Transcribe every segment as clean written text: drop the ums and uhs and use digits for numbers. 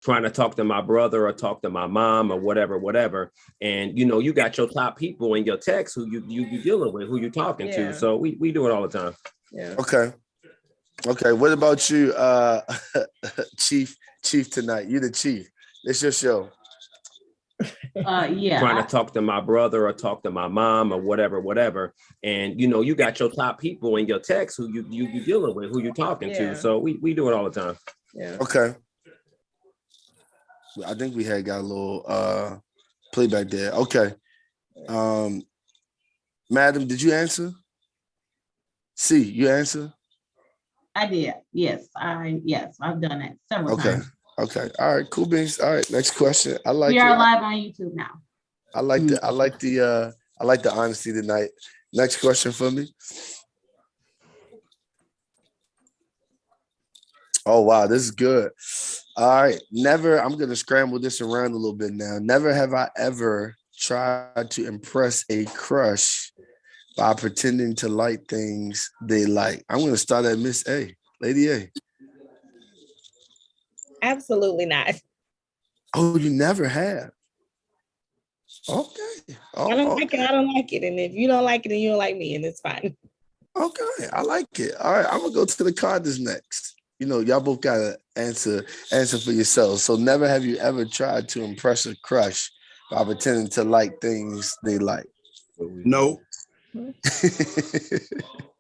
trying to talk to my brother or talk to my mom or whatever. And you got your top people in your text who you dealing with, who you talking to. So we do it all the time. Yeah. Okay. What about you, Chief tonight? You the chief. It's your show. Trying to talk to my brother or talk to my mom or whatever. And you got your top people in your text who you dealing with, who you talking to. So we do it all the time. Yeah. Okay. I think we had got a little playback there. Okay. Madam, did you answer? C, you answer? I did. Yes, I've done it several times. Okay. All right. Cool beans. All right. Next question. I like. We are live on YouTube now. I like the honesty tonight. Next question for me. Oh wow, this is good. All right. I'm gonna scramble this around a little bit now. Never have I ever tried to impress a crush by pretending to like things they like. I'm gonna start at Miss A, Lady A. Absolutely not. Oh, you never have. Okay. Oh, I don't like it. I don't like it. And if you don't like it, then you don't like me, and it's fine. Okay, I like it. All right, I'm gonna go to the Carters next. Y'all both gotta answer for yourselves. So never have you ever tried to impress a crush by pretending to like things they like. No.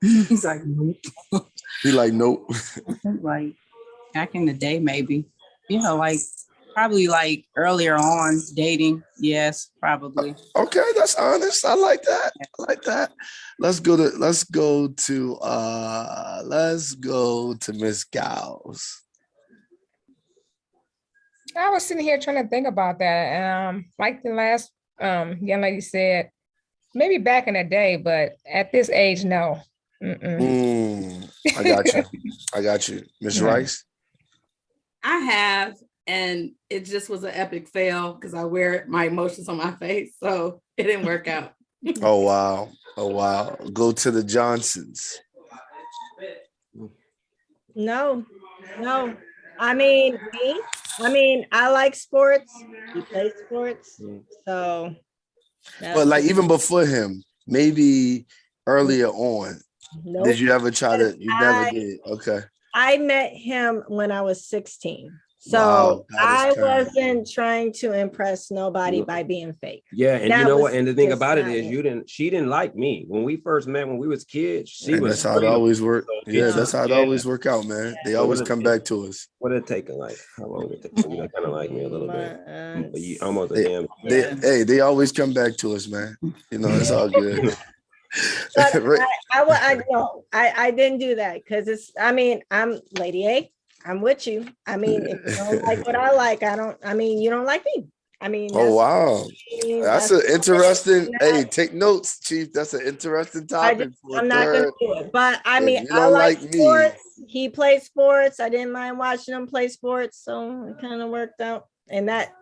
He's like, nope. He like, nope. Like back in the day, maybe. Like probably like earlier on dating. Yes, probably. Okay, that's honest. I like that. Let's go to Miss Gals. I was sitting here trying to think about that. And like the last young lady said, maybe back in the day, but at this age, no. I got you. Miss Rice? I have, and it just was an epic fail because I wear my emotions on my face, so it didn't work out. Oh wow. Go to the Johnsons. No. I mean, I like sports. He plays sports. So. But like even before him, maybe earlier on, nope. Did you ever try to? You never did. Okay. I met him when I was 16. So wow, I wasn't trying to impress nobody by being fake. Yeah, and you know what? And the thing about it is, she didn't like me when we first met when we was kids. That's how it always worked. Yeah, that's how it always work out, man. They always come back to us. What did it take? Like how long did it take? You kind of like me a little bit. Almost a damn. They always come back to us, man. It's all good. I didn't do that because I'm Lady A. I'm with you. If you don't like what I like, you don't like me. Oh wow, that's an interesting. Hey, take notes, Chief. That's an interesting topic. I'm not gonna do it, but I like sports. He plays sports. I didn't mind watching him play sports, so it kind of worked out. And that.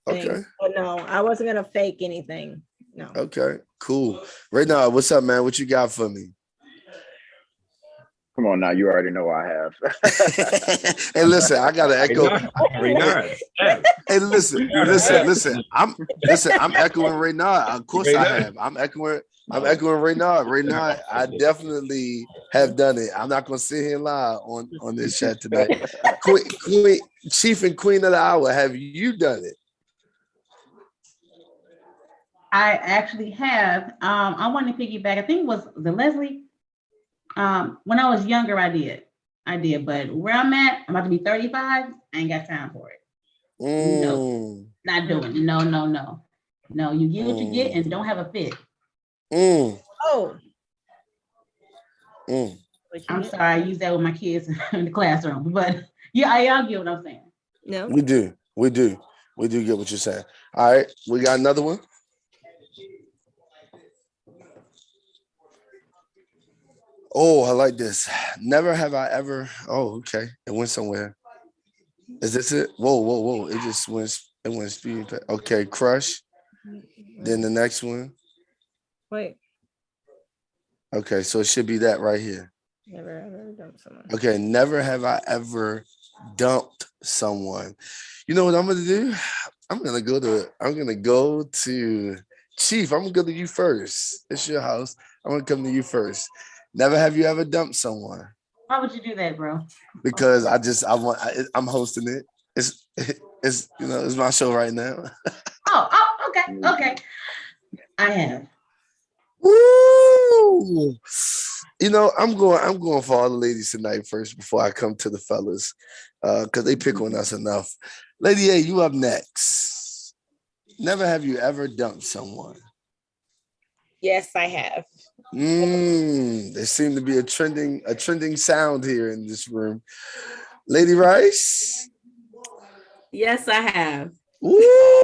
Okay. But no, I wasn't gonna fake anything. No. Okay. Cool. Right now, what's up, man? What you got for me? Come on now, you already know I have. Hey, listen, I gotta echo. Hey, listen. I'm echoing right now. Of course, I have. I'm echoing right now. Right now, I definitely have done it. I'm not gonna sit here and lie on this chat tonight. Queen, Chief and Queen of the Hour, have you done it? I actually have. I want to piggyback. I think it was the Leslie. When I was younger, I did, but where I'm at, I'm about to be 35. I ain't got time for it. No, not doing it. No. You get what you get and don't have a fit. I'm sorry, I use that with my kids in the classroom, but y'all get what I'm saying. No, we do get what you're saying. All right, we got another one. Oh, I like this. Never have I ever. Oh, okay. It went somewhere. Is this it? Whoa. It just went. It went speeding. Okay, crush. Then the next one. Wait. Okay, so it should be that right here. Never ever dumped someone. Okay, never have I ever dumped someone. You know what I'm gonna do? I'm gonna go to Chief. I'm gonna go to you first. It's your house. I'm gonna come to you first. Never have you ever dumped someone? Why would you do that, bro? Because I'm hosting it. It's it's my show right now. Okay. I have. Woo! I'm going for all the ladies tonight first before I come to the fellas, because they pick on us enough. Lady A, you up next. Never have you ever dumped someone? Yes, I have. There seemed to be a trending sound here in this room. Lady Rice? Yes, I have. Woo!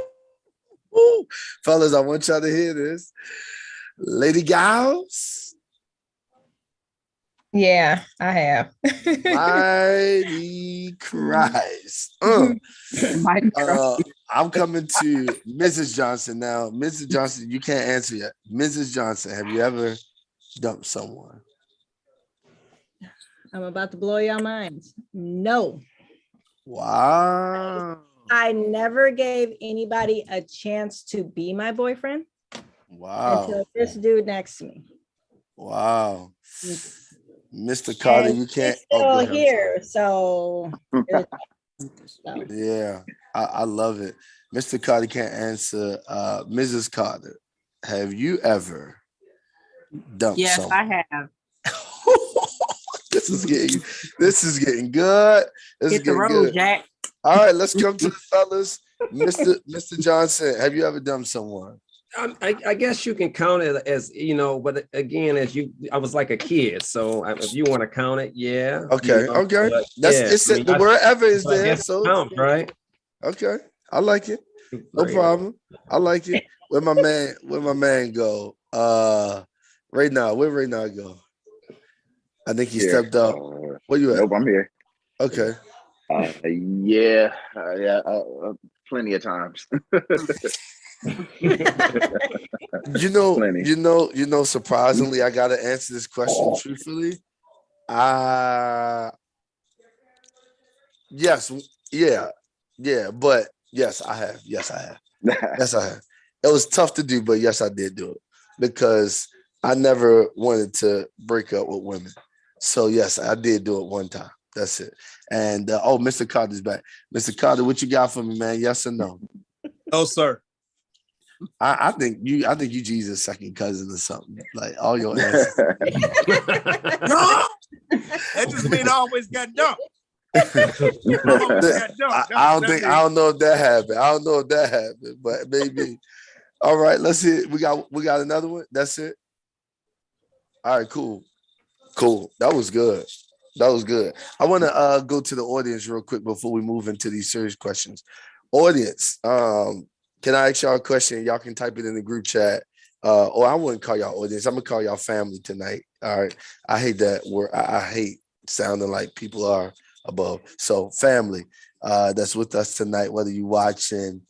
Woo! Fellas, I want y'all to hear this. Lady Giles? Yeah, I have. Mighty Christ. Mighty Christ. I'm coming to Mrs. Johnson now. Mrs. Johnson, you can't answer yet. Mrs. Johnson, have you ever dumped someone? I'm about to blow your minds. No. Wow. I never gave anybody a chance to be my boyfriend. Wow. Until this dude next to me. Wow. Mr. Carter, you can't. He's still here, so. Yeah, I love it. Mr. Carter can't answer. Mrs. Carter, have you ever dumped someone? I have. This is getting good. Hit the road, Jack. All right, let's come to the fellas. Mr. Johnson, have you ever dumped someone? I guess you can count it as, but again, I was like a kid. So if you want to count it, yeah. Okay. The word ever is there. So count, right? Okay. I like it. No problem. I like it. Where my man go? Right now, where right now go? I think he stepped up. Where you at? Nope, I'm here. Okay. Yeah, plenty of times. Surprisingly, I gotta answer this question truthfully. But yes, I have. Yes, I have. It was tough to do, but yes, I did do it because I never wanted to break up with women. So yes, I did do it one time. That's it. And Mr. Carter's back. Mr. Carter, what you got for me, man? Yes or no? No, sir. I think you Jesus' second cousin or something. Like all your answers. No, that just means I always got dumped. I don't know if that happened. But maybe. All right, let's see. We got another one. That's it. All right, cool. That was good. I want to go to the audience real quick before we move into these serious questions. Audience, can I ask y'all a question? Y'all can type it in the group chat. Or I wouldn't call y'all audience. I'm gonna call y'all family tonight. All right. I hate that word. I hate sounding like people are above. So family, that's with us tonight, whether you're watching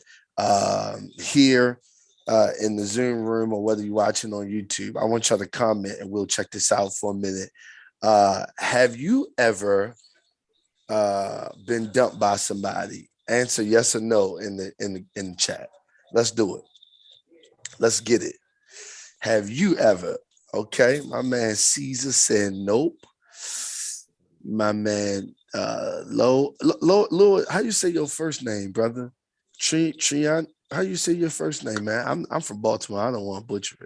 here in the Zoom room or whether you're watching on YouTube. I want y'all to comment and we'll check this out for a minute. Have you ever been dumped by somebody? Answer yes or no in the chat. Let's do it. Let's get it. Have you ever? Okay, my man Caesar said nope. My man Lord, how you say your first name, brother? Trian, how you say your first name, man? I'm from Baltimore. I don't want to butcher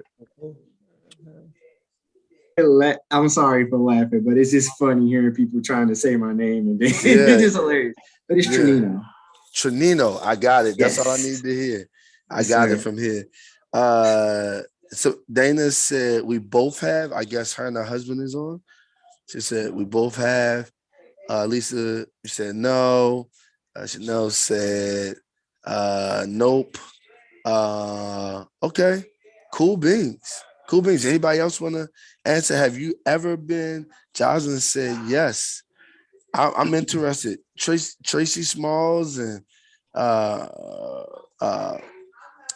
it. I'm sorry for laughing, but it's just funny hearing people trying to say my name and it's just hilarious. But it's Trinino. Trinino, I got it. That's Yes. all I need to hear. I Yes, got sir. it from here. So Dana said we both have. I guess her and her husband is on. She said we both have. Lisa said no. Chanel said nope. Okay. Cool beans. Anybody else want to answer? Have you ever been? Jocelyn said yes. I'm interested. Tracy Smalls and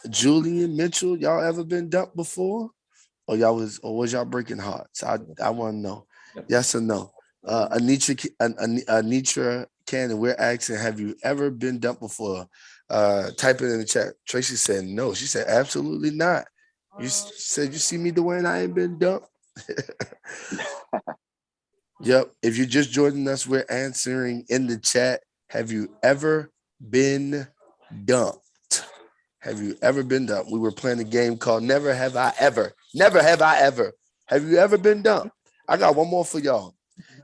Julian Mitchell, y'all ever been dumped before? Or was y'all breaking hearts? I want to know. Yes or no? Anitra Cannon, we're asking, have you ever been dumped before? Type it in the chat. Tracy said no. She said absolutely not. You said you see me the way I ain't been dumped. Yep. If you're just joining us, we're answering in the chat. Have you ever been dumped? Have you ever been dumped? We were playing a game called Never Have I Ever. Never Have I Ever. Have you ever been dumped? I got one more for y'all.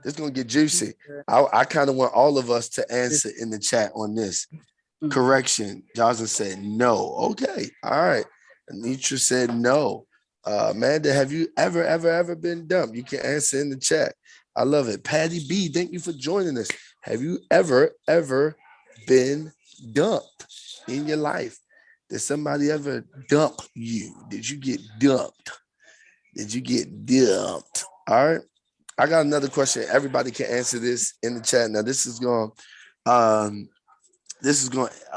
It's going to get juicy. I kind of want all of us to answer in the chat on this. Correction. Johnson said no. Okay. All right. Anitra said no. Amanda, have you ever been dumped? You can answer in the chat. I love it. Patty B, thank you for joining us. Have you ever been dumped in your life? Did somebody ever dump you? Did you get dumped? Did you get dumped? All right. I got another question. Everybody can answer this in the chat. Now, this is going, oh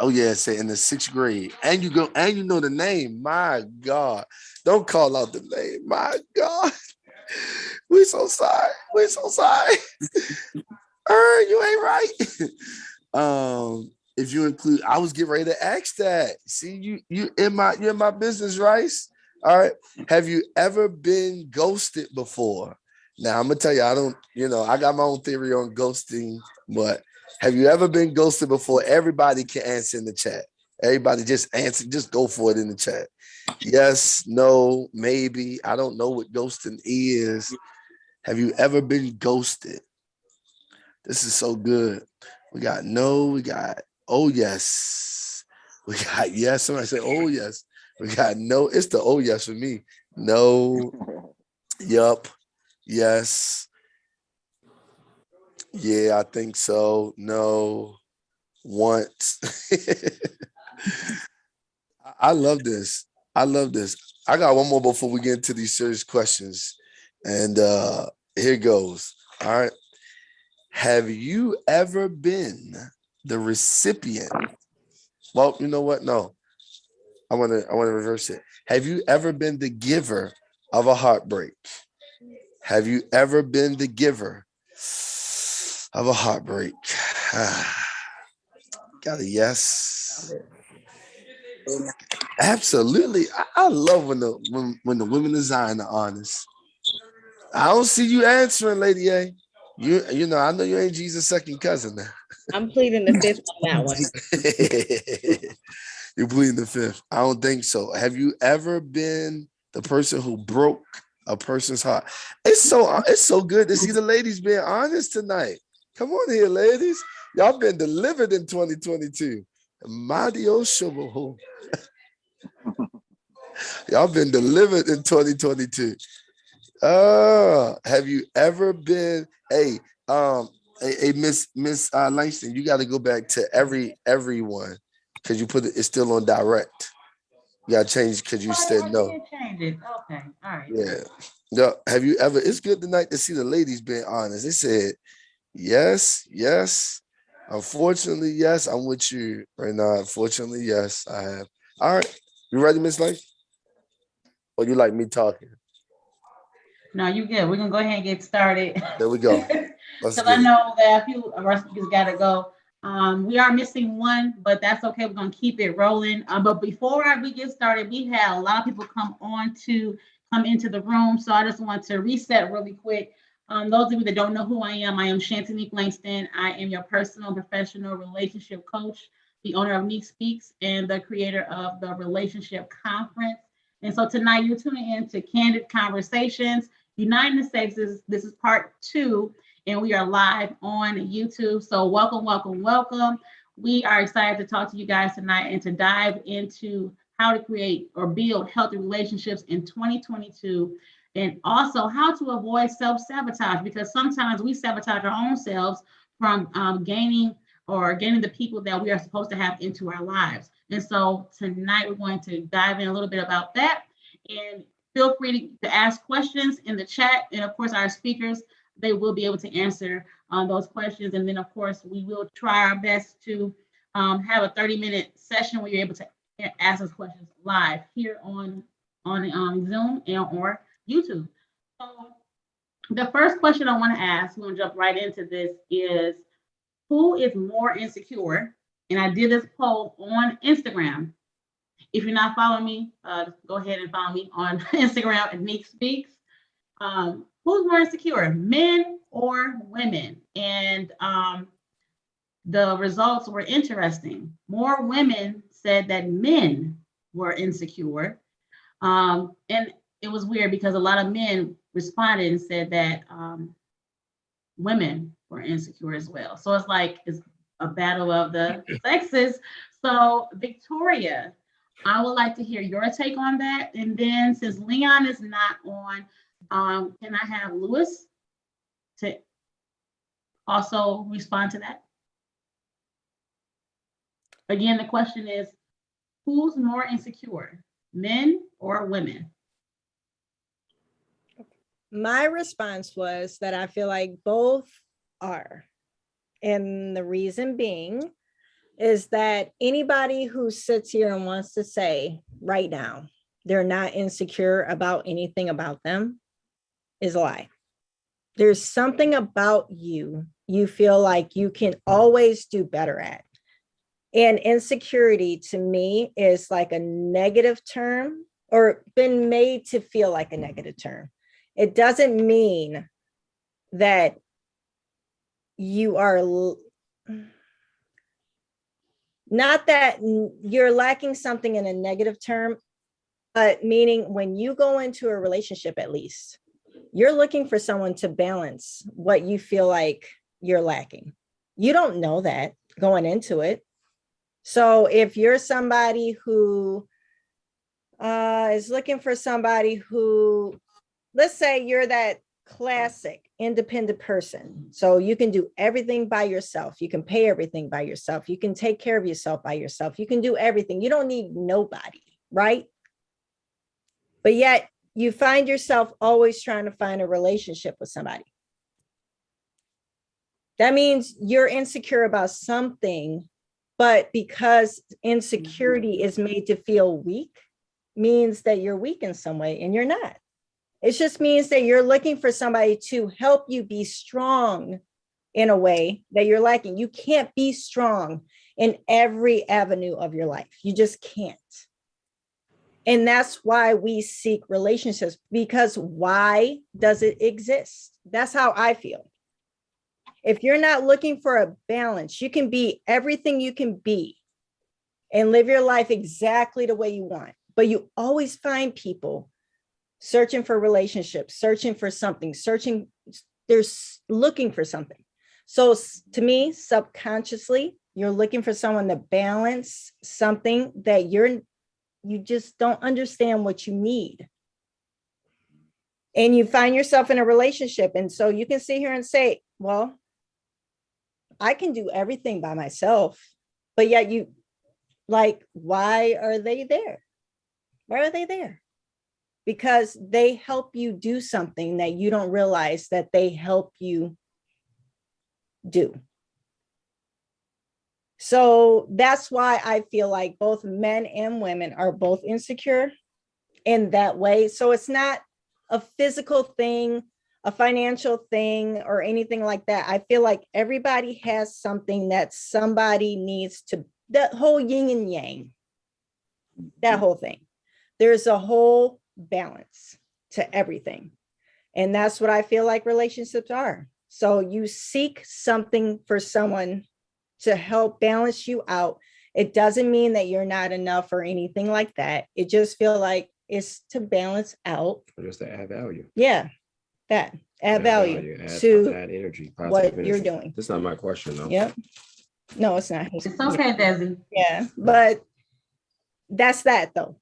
yeah, say in the 6th grade. And you know the name. My God. Don't call out the name. My God. We so sorry. You ain't right. If you include, I was getting ready to ask that. See, you're in my business, Rice. All right. Have you ever been ghosted before? Now I'm gonna tell you, I got my own theory on ghosting, but have you ever been ghosted before? Everybody can answer in the chat. Everybody just answer, just go for it in the chat. Yes, no, maybe. I don't know what ghosting is. Have you ever been ghosted? This is so good. We got no, we got oh yes. We got yes. Somebody say oh yes. We got no. It's the oh yes for me. No. Yup. Yes. Yeah, I think so. No. Once. I love this. I got one more before we get into these serious questions. And here goes. All right. Have you ever been the recipient? Well, you know what? No. I want to reverse it. Have you ever been the giver of a heartbreak? Have you ever been the giver of a heartbreak? Got a yes. Absolutely. I love when the women of Zion are honest. I don't see you answering, Lady A. You know, I know you ain't Jesus' second cousin now. I'm pleading the fifth on that one. You're pleading the fifth. I don't think so. Have you ever been the person who broke a person's heart? It's so good to see the ladies being honest tonight. Come on here, ladies. Y'all been delivered in 2022. Madio Shobo. Y'all been delivered in 2022. Have you ever been Miss Langston? You got to go back to everyone because you put it's still on direct. You got to change because you said no. Change it. Okay. All right. Yeah. No. Have you ever? It's good tonight to see the ladies being honest. They said yes. Unfortunately, yes. I'm with you right now. Unfortunately, yes. I have. All right. You ready, Miss Langston? Or you like me talking? No, you good. We're gonna go ahead and get started. There we go. Because I know that a few of our speakers gotta go. We are missing one, but that's okay. We're gonna keep it rolling. But before we get started, we had a lot of people come into the room. So I just want to reset really quick. Those of you that don't know who I am Shantanique Langston. I am your personal professional relationship coach, the owner of Neek Speaks, and the creator of the Relationship Conference. And so tonight you're tuning in to Candid Conversations, Uniting the Sexes. This is part 2, and we are live on YouTube. So welcome. We are excited to talk to you guys tonight and to dive into how to create or build healthy relationships in 2022, and also how to avoid self-sabotage, because sometimes we sabotage our own selves from gaining the people that we are supposed to have into our lives. And so tonight we're going to dive in a little bit about that. And feel free to ask questions in the chat. And of course, our speakers, they will be able to answer those questions. And then of course, we will try our best to have a 30-minute session where you're able to ask us questions live here on Zoom or YouTube. So the first question I want to ask, we're going to jump right into this, is who is more insecure? And I did this poll on Instagram. If you're not following me, go ahead and follow me on Instagram at Meek Speaks. Who's more insecure, men or women? And the results were interesting. More women said that men were insecure. And it was weird because a lot of men responded and said that women were insecure as well. So it's like it's a battle of the sexes. So Victoria, I would like to hear your take on that. And then since Leon is not on, can I have Lewis to also respond to that? Again, the question is, who's more insecure, men or women? My response was that I feel like both are. And the reason being is that anybody who sits here and wants to say right now they're not insecure about anything about them is a lie. There's something about you feel like you can always do better at. And insecurity to me is like a negative term, or been made to feel like a negative term. It doesn't mean that you are, not that you're lacking something in a negative term, but meaning when you go into a relationship, at least, you're looking for someone to balance what you feel like you're lacking. You don't know that going into it. So if you're somebody who is looking for somebody who, let's say you're that classic independent person. So you can do everything by yourself. You can pay everything by yourself. You can take care of yourself by yourself. You can do everything. You don't need nobody, right? But yet you find yourself always trying to find a relationship with somebody. That means you're insecure about something, but because insecurity is made to feel weak, means that you're weak in some way, and you're not. It just means that you're looking for somebody to help you be strong in a way that you're lacking. You can't be strong in every avenue of your life. You just can't. And that's why we seek relationships, because why does it exist? That's how I feel. If you're not looking for a balance, you can be everything you can be and live your life exactly the way you want. But you always find people searching for relationships, searching for something, they're looking for something. So to me, subconsciously, you're looking for someone to balance something that you just don't understand what you need. And you find yourself in a relationship. And so you can sit here and say, well, I can do everything by myself, but yet you like, why are they there? Why are they there? Because they help you do something that you don't realize that they help you do. So that's why I feel like both men and women are both insecure in that way. So it's not a physical thing, a financial thing, or anything like that. I feel like everybody has something that somebody needs to, that whole yin and yang, that whole thing. There's a whole balance to everything. And that's what I feel like relationships are. So you seek something for someone to help balance you out. It doesn't mean that you're not enough or anything like that. It just feels like it's to balance out. Just to add value. Yeah, that add value to add energy, what energy. you're doing. That's not my question, though. Yep. No, it's not. It's okay, Desi. Yeah, but that's that though.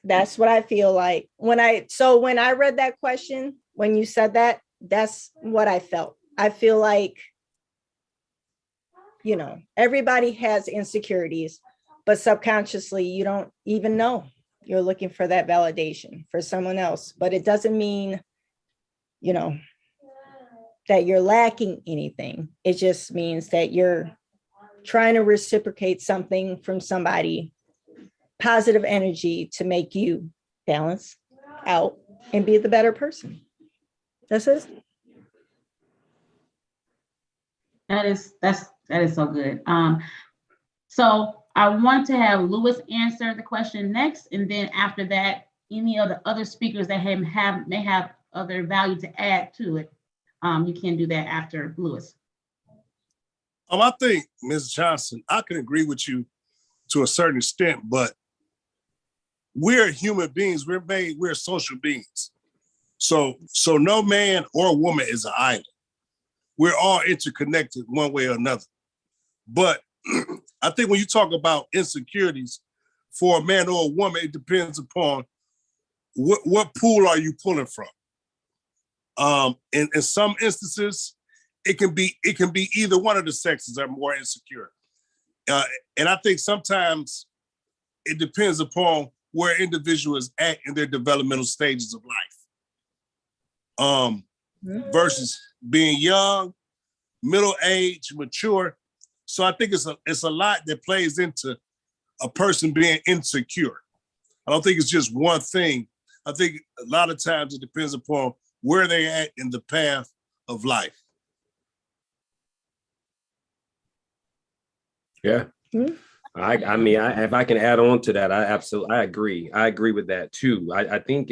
That's what I feel like when I read that question, when you said that, that's what I felt. I feel like, everybody has insecurities, but subconsciously you don't even know you're looking for that validation for someone else. But it doesn't mean, that you're lacking anything. It just means that you're trying to reciprocate something from somebody, positive energy, to make you balance out and be the better person. That's it. That's That is so good. So I want to have Lewis answer the question next, and then after that, any of the other speakers that may have other value to add to it, you can do that after Lewis. I think, Ms. Johnson, I can agree with you to a certain extent, but we're human beings. We're social beings. So no man or woman is an island. We're all interconnected one way or another. But I think when you talk about insecurities for a man or a woman, it depends upon what pool are you pulling from. In some instances, it can be either one of the sexes are more insecure. And I think sometimes it depends upon where individual is at in their developmental stages of life. Versus being young, middle age, mature. So I think it's a lot that plays into a person being insecure. I don't think it's just one thing. I think a lot of times it depends upon where they're at in the path of life. Yeah. I mean, if I can add on to that, I agree. I agree with that too. I think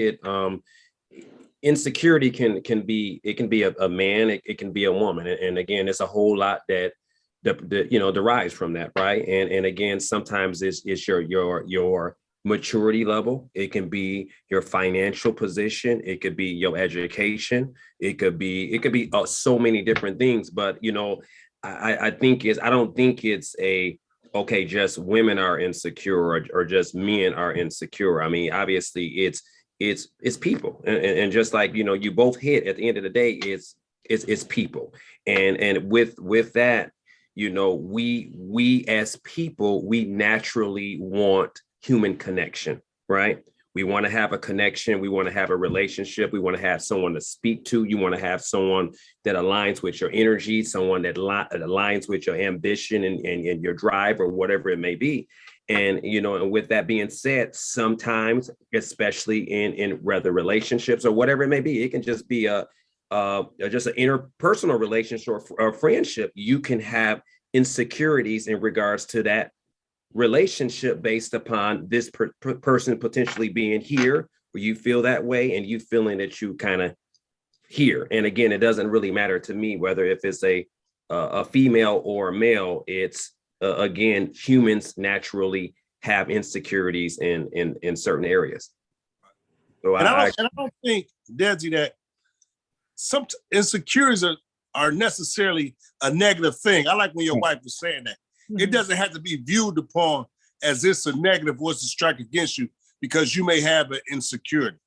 insecurity can be a man, it can be a woman. And again, it's a whole lot that derives from that, right? And again, sometimes it's your maturity level. It can be your financial position. It could be your education. It could be so many different things. But I don't think it's okay, just women are insecure or just men are insecure. I mean, obviously it's people, and just like you both hit at the end of the day, it's people, and with that, we as people, we naturally want human connection, right? We want to have a connection. We want to have a relationship. We want to have someone to speak to. You want to have someone that aligns with your energy, someone that aligns with your ambition and your drive or whatever it may be. And, and with that being said, sometimes, especially in whether relationships or whatever it may be, it can just be just an interpersonal relationship or friendship. You can have insecurities in regards to that relationship based upon this person potentially being here, where you feel that way and you feeling that you kind of here. And again, it doesn't really matter to me whether if it's a female or a male. It's again, humans naturally have insecurities in certain areas. So I don't think, Desi, that some insecurities are necessarily a negative thing. I like when your wife was saying that. It doesn't have to be viewed upon as it's a negative or it's a strike against you because you may have an insecurity.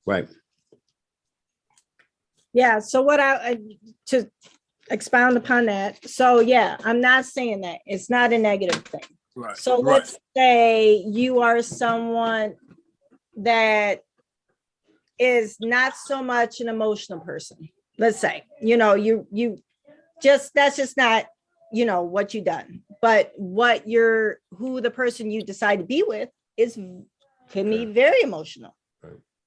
Right. Yeah. So what to expound upon that. So yeah, I'm not saying that it's not a negative thing. Right. So let's say you are someone that is not so much an emotional person. Let's say, that's just not, what you done, but who the person you decide to be with can be very emotional,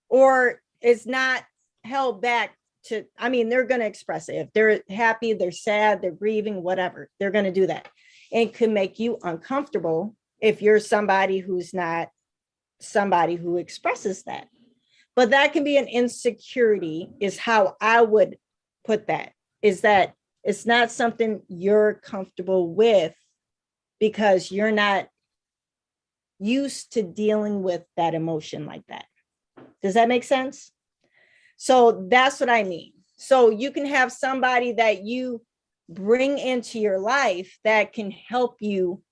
or is not held back to, they're going to express it. If they're happy, they're sad, they're grieving, whatever, they're going to do that. And it can make you uncomfortable if you're somebody who's not somebody who expresses that. But that can be an insecurity, is how I would put that, is that it's not something you're comfortable with because you're not used to dealing with that emotion like that. Does that make sense? So that's what I mean. So you can have somebody that you bring into your life that can help you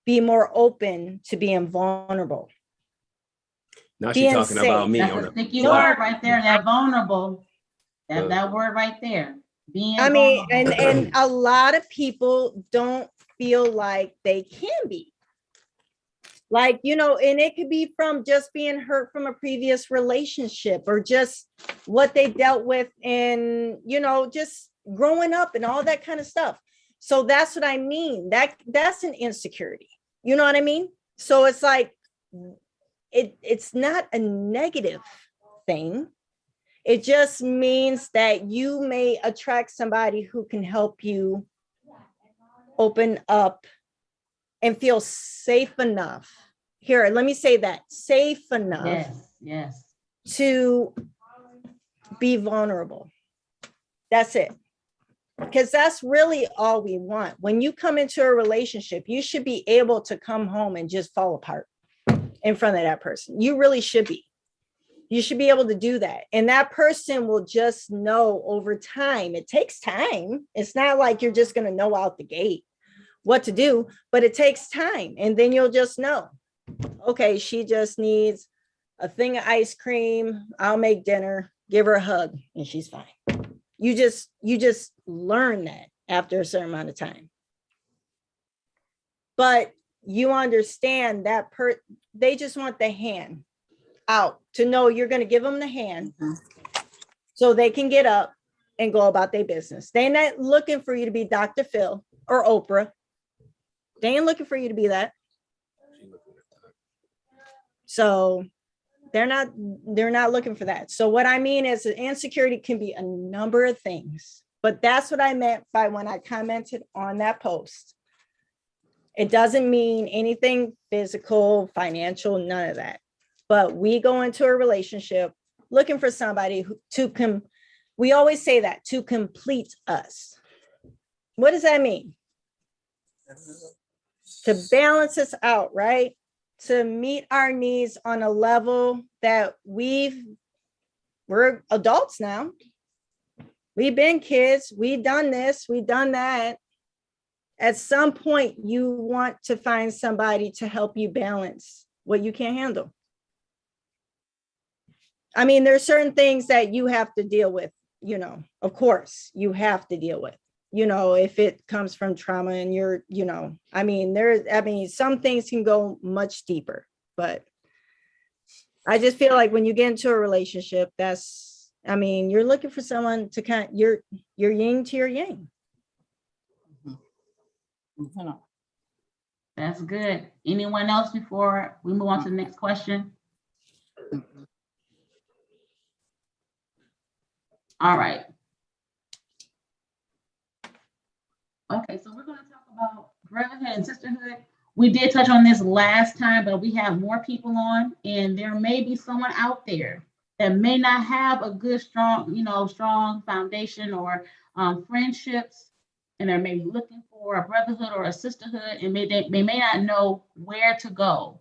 be more open to being vulnerable. Now she's talking about me. That's a sticky word right there, that vulnerable. That word right there. And a lot of people don't feel like they can be. Like, and it could be from just being hurt from a previous relationship or just what they dealt with in, just growing up and all that kind of stuff. So that's what I mean. That's an insecurity. You know what I mean? So it's like, it's not a negative thing. It just means that you may attract somebody who can help you open up and feel safe enough. Here, let me say that, safe enough. Yes. To be vulnerable. That's it. Because that's really all we want. When you come into a relationship, you should be able to come home and just fall apart in front of that person. You really should be. You should be able to do that. And that person will just know over time. It takes time. It's not like you're just going to know out the gate what to do, but it takes time. And then you'll just know, okay, she just needs a thing of ice cream. I'll make dinner, give her a hug, and she's fine. You just learn that after a certain amount of time. But you understand that they just want the hand out to know you're going to give them the hand so they can get up and go about their business. They're not looking for you to be Dr. Phil or Oprah. They ain't looking for you to be that. So they're not looking for that. So what I mean is that insecurity can be a number of things, but that's what I meant by when I commented on that post. It doesn't mean anything physical, financial, none of that. But we go into a relationship looking for somebody we always say that, to complete us. What does that mean? To balance us out, right? To meet our needs on a level that we're adults now. We've been kids, we've done this, we've done that. At some point, you want to find somebody to help you balance what you can't handle. I mean, there's certain things that you have to deal with, of course, you have to deal with, if it comes from trauma and you're, some things can go much deeper, but I just feel like when you get into a relationship, you're looking for someone to your yin to your yang. That's good. Anyone else before we move on to the next question? All right. Okay, so we're going to talk about brotherhood and sisterhood. We did touch on this last time, but we have more people on, and there may be someone out there that may not have a good, strong foundation or friendships, and they're maybe looking for a brotherhood or a sisterhood, and they may not know where to go.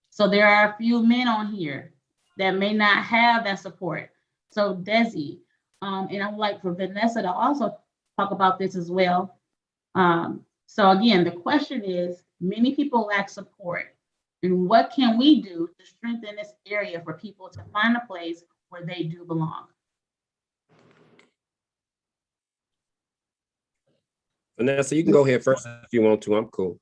So there are a few men on here that may not have that support. So Desi, and I would like for Vanessa to also talk about this as well. So again, the question is, many people lack support, and what can we do to strengthen this area for people to find a place where they do belong? Vanessa, you can go ahead first if you want to. I'm cool.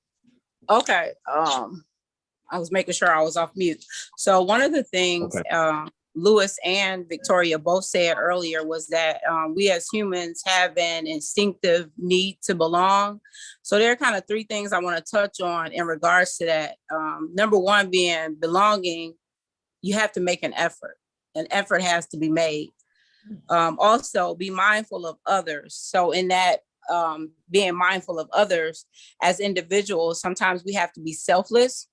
Okay. I was making sure I was off mute. So one of the things Lewis and Victoria both said earlier was that we as humans have an instinctive need to belong. So there are kind of three things I want to touch on in regards to that. Number one being belonging, you have to make an effort. An effort has to be made. Also, be mindful of others. So in that, being mindful of others as individuals, sometimes we have to be selfless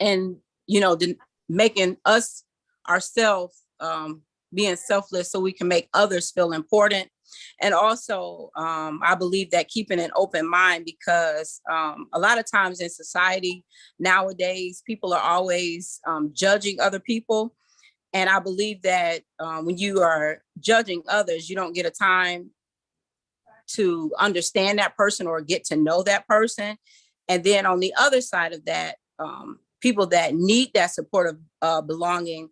and, making us ourselves being selfless so we can make others feel important. And also, I believe that keeping an open mind, because a lot of times in society nowadays, people are always judging other people. And I believe that when you are judging others, you don't get a time to understand that person or get to know that person. And then on the other side of that, people that need that support of belonging,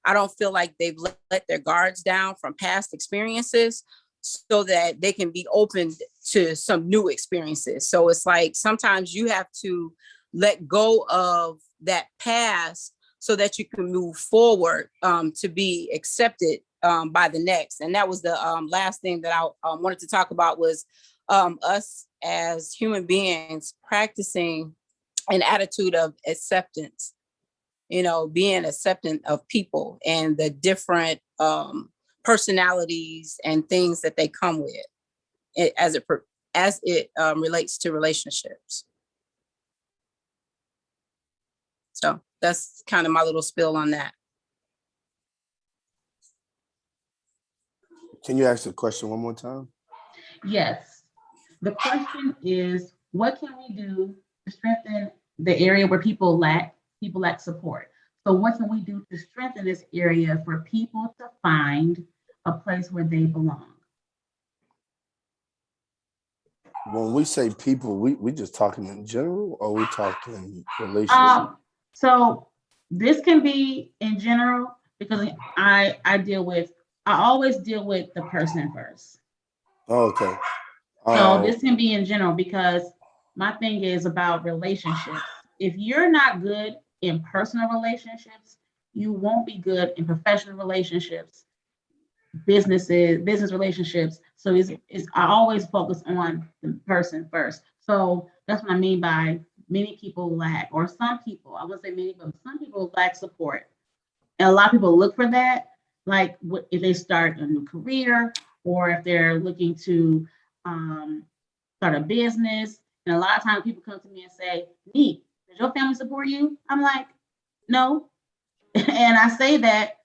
I don't feel like they've let their guards down from past experiences so that they can be open to some new experiences. So it's like sometimes you have to let go of that past so that you can move forward to be accepted by the next. And that was the last thing that I wanted to talk about was us as human beings practicing an attitude of acceptance, being acceptant of people and the different personalities and things that they come with as it as it relates to relationships. So that's kind of my little spill on that. Can you ask the question one more time? Yes. The question is, what can we do to strengthen the area where people lack support? So what can we do to strengthen this area for people to find a place where they belong? When we say people, we just talking in general, or we talking relationships? So this can be in general, because I always deal with the person first. Oh, okay. So this can be in general, because my thing is about relationships. If you're not good in personal relationships, you won't be good in professional relationships, business relationships. So I always focus on the person first. So that's what I mean by many people lack, or some people, I wouldn't say many, but some people lack support. And a lot of people look for that, like if they start a new career, or if they're looking to start a business. And a lot of times people come to me and say, "Neat, does your family support you?" I'm like, "No." And I say that,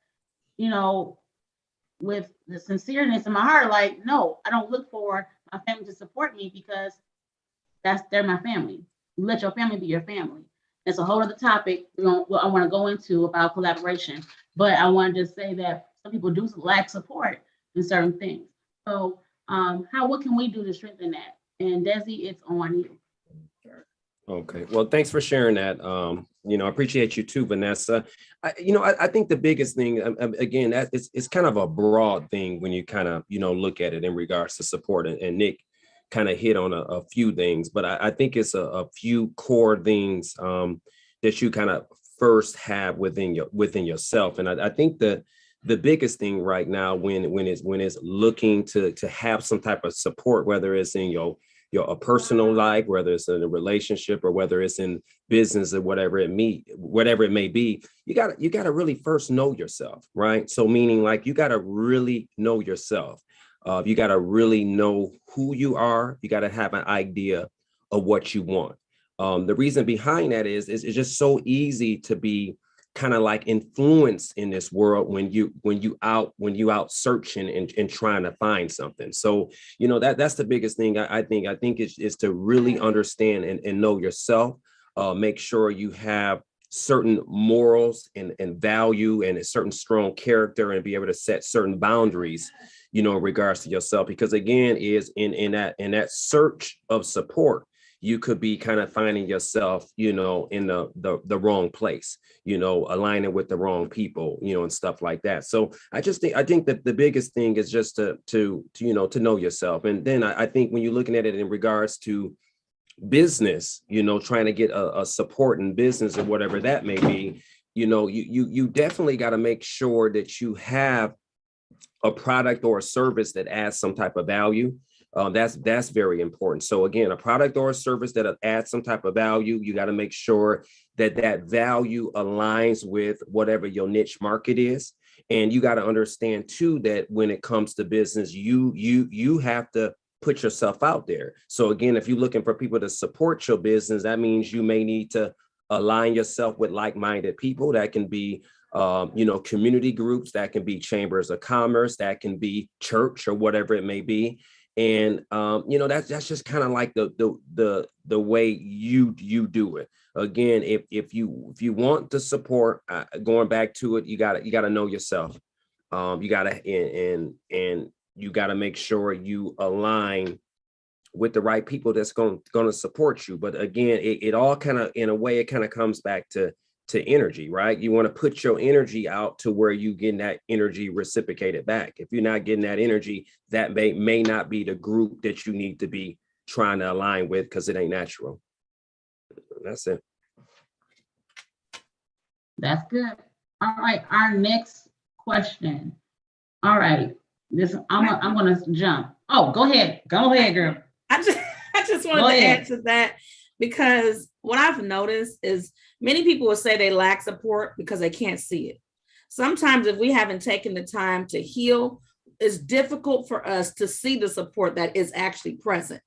with the sincereness in my heart, like, no, I don't look for my family to support me, because they're my family. You let your family be your family. It's a whole other topic I want to go into about collaboration, but I want to just say that some people do lack support in certain things. So what can we do to strengthen that? And Desi, it's on you. Okay. Well, thanks for sharing that. I appreciate you too, Vanessa. I think the biggest thing, again, that it's kind of a broad thing when you kind of, look at it in regards to support. And Nick kind of hit on a few things, but I think it's a few core things that you kind of first have within yourself. And I think the biggest thing right now when it's looking to have some type of support, whether it's in your personal life, whether it's in a relationship, or whether it's in business, or whatever it may be, you gotta really first know yourself, right? So meaning, like, you gotta really know yourself. You gotta really know who you are. You gotta have an idea of what you want. The reason behind that is it's just so easy to be kind of like influenced in this world when you out searching and trying to find something. So that's the biggest thing. I think is to really understand and know yourself. Make sure you have certain morals and value and a certain strong character, and be able to set certain boundaries, in regards to yourself. Because again, is in that search of support, you could be kind of finding yourself, in the wrong place, aligning with the wrong people, and stuff like that. So I think that the biggest thing is just to know yourself. And then I think when you're looking at it in regards to business, trying to get a support in business or whatever that may be, you definitely got to make sure that you have a product or a service that adds some type of value. That's very important. So again, a product or a service that adds some type of value, you got to make sure that value aligns with whatever your niche market is. And you got to understand too, that when it comes to business, you have to put yourself out there. So again, if you're looking for people to support your business, that means you may need to align yourself with like-minded people. That can be community groups, that can be chambers of commerce, that can be church, or whatever it may be. And that's just kind of like the way you do it. Again, if you want to support, going back to it, you gotta know yourself. You gotta and you gotta make sure you align with the right people that's going to support you. But again, it all kind of, in a way, it kind of comes back to energy, right? You want to put your energy out to where you getting that energy reciprocated back. If you're not getting that energy, that may not be the group that you need to be trying to align with, because it ain't natural. That's it. That's good. All right, our next question. All right, I'm gonna jump. Oh, go ahead, girl. I just wanted to add to that, because what I've noticed is many people will say they lack support because they can't see it. Sometimes if we haven't taken the time to heal, it's difficult for us to see the support that is actually present.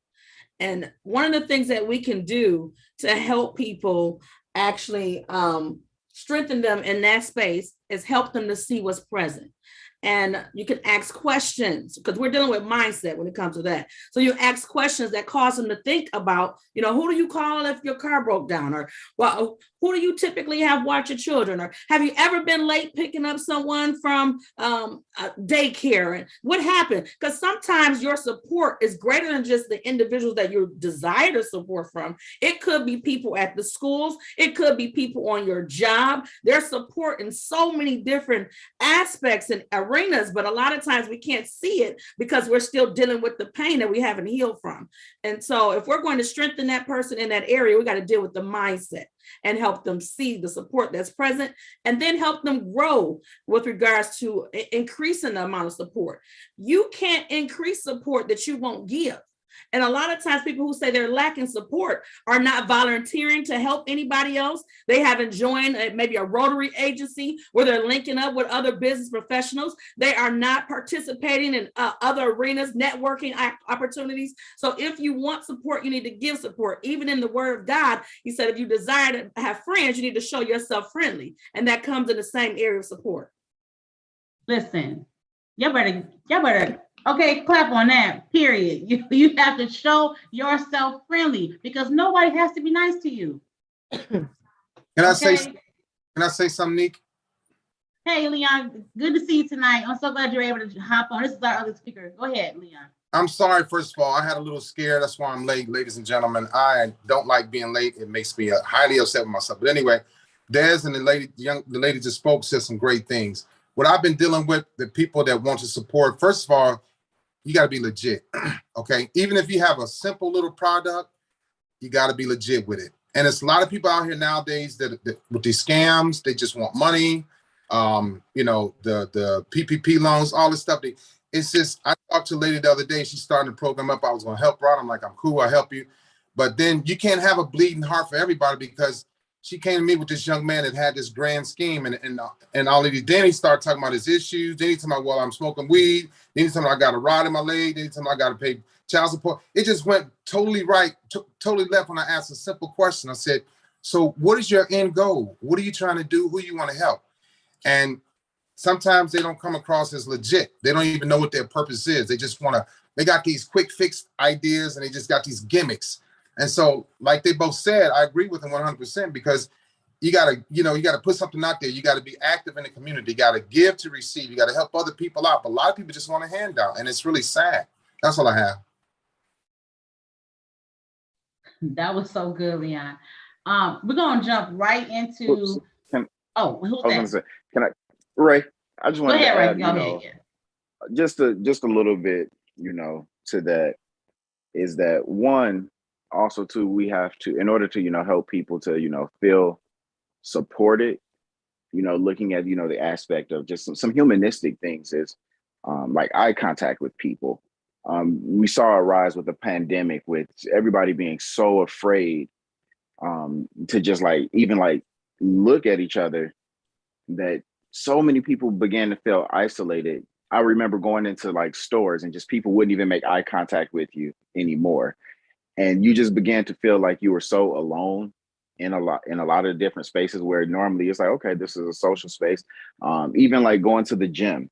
And one of the things that we can do to help people actually strengthen them in that space is help them to see what's present. And you can ask questions, because we're dealing with mindset when it comes to that. So you ask questions that cause them to think about, who do you call if your car broke down? Or, well, who do you typically have watch your children? Or have you ever been late picking up someone from daycare? And what happened? Because sometimes your support is greater than just the individuals that you desire to support from. It could be people at the schools. It could be people on your job. There's support in so many different aspects and arenas, but a lot of times we can't see it because we're still dealing with the pain that we haven't healed from. And so if we're going to strengthen that person in that area, we got to deal with the mindset and help them see the support that's present, and then help them grow with regards to increasing the amount of support. You can't increase support that you won't give. And a lot of times people who say they're lacking support are not volunteering to help anybody else. They haven't joined maybe a Rotary agency where they're linking up with other business professionals. They are not participating in other arenas, networking opportunities. So if you want support, you need to give support. Even in the Word of God, he said, if you desire to have friends, you need to show yourself friendly. And that comes in the same area of support. Listen, y'all better, okay, clap on that, period. You have to show yourself friendly because nobody has to be nice to you. Can I say something, Nick? Hey, Leon, good to see you tonight. I'm so glad you're able to hop on. This is our other speaker. Go ahead, Leon. I'm sorry, first of all, I had a little scare. That's why I'm late, ladies and gentlemen. I don't like being late. It makes me highly upset with myself. But anyway, Des and the lady just spoke, said some great things. What I've been dealing with, the people that want to support, first of all, you got to be legit, okay? Even if you have a simple little product, you got to be legit with it. And there's a lot of people out here nowadays that with these scams, they just want money, the PPP loans, all this stuff. It's just, I talked to a lady the other day, she's starting the program up. I was going to help her out. I'm like, I'm cool, I'll help you. But then you can't have a bleeding heart for everybody, because she came to me with this young man that had this grand scheme and all of these. Then he started talking about his issues. Then he talking about, well, I'm smoking weed. Then he talking about I got a rod in my leg. Then he talking about I got to pay child support. It just went totally right, totally left when I asked a simple question. I said, so what is your end goal? What are you trying to do? Who you want to help? And sometimes they don't come across as legit. They don't even know what their purpose is. They just they got these quick fix ideas and they just got these gimmicks. And so, like they both said, I agree with them 100%, because you gotta put something out there. You gotta be active in the community. You gotta give to receive. You gotta help other people out. But a lot of people just want a handout, and it's really sad. That's all I have. That was so good, Leon. We're gonna jump right into. Ray? I just want to add, just a little bit, to that, is that one. Also, too, we have to, in order to, help people to, feel supported, looking at, the aspect of just some humanistic things is like eye contact with people. We saw a rise with the pandemic, with everybody being so afraid to just even look at each other, that so many people began to feel isolated. I remember going into stores and just people wouldn't even make eye contact with you anymore. And you just began to feel like you were so alone in a lot of different spaces where normally it's like, okay, this is a social space. Even going to the gym,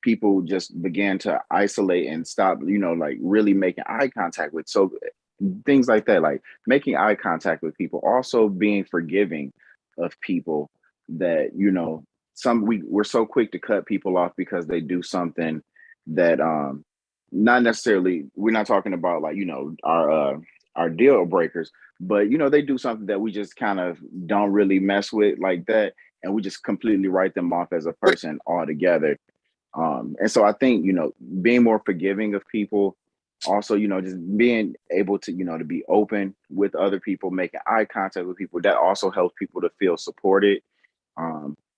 people just began to isolate and stop, really making eye contact with. So things like that, like making eye contact with people, also being forgiving of people that, we're so quick to cut people off because they do something that, not necessarily, we're not talking about our deal breakers, but they do something that we just kind of don't really mess with like that, and we just completely write them off as a person altogether. And so I think being more forgiving of people, also just being able to to be open with other people, making eye contact with people, that also helps people to feel supported,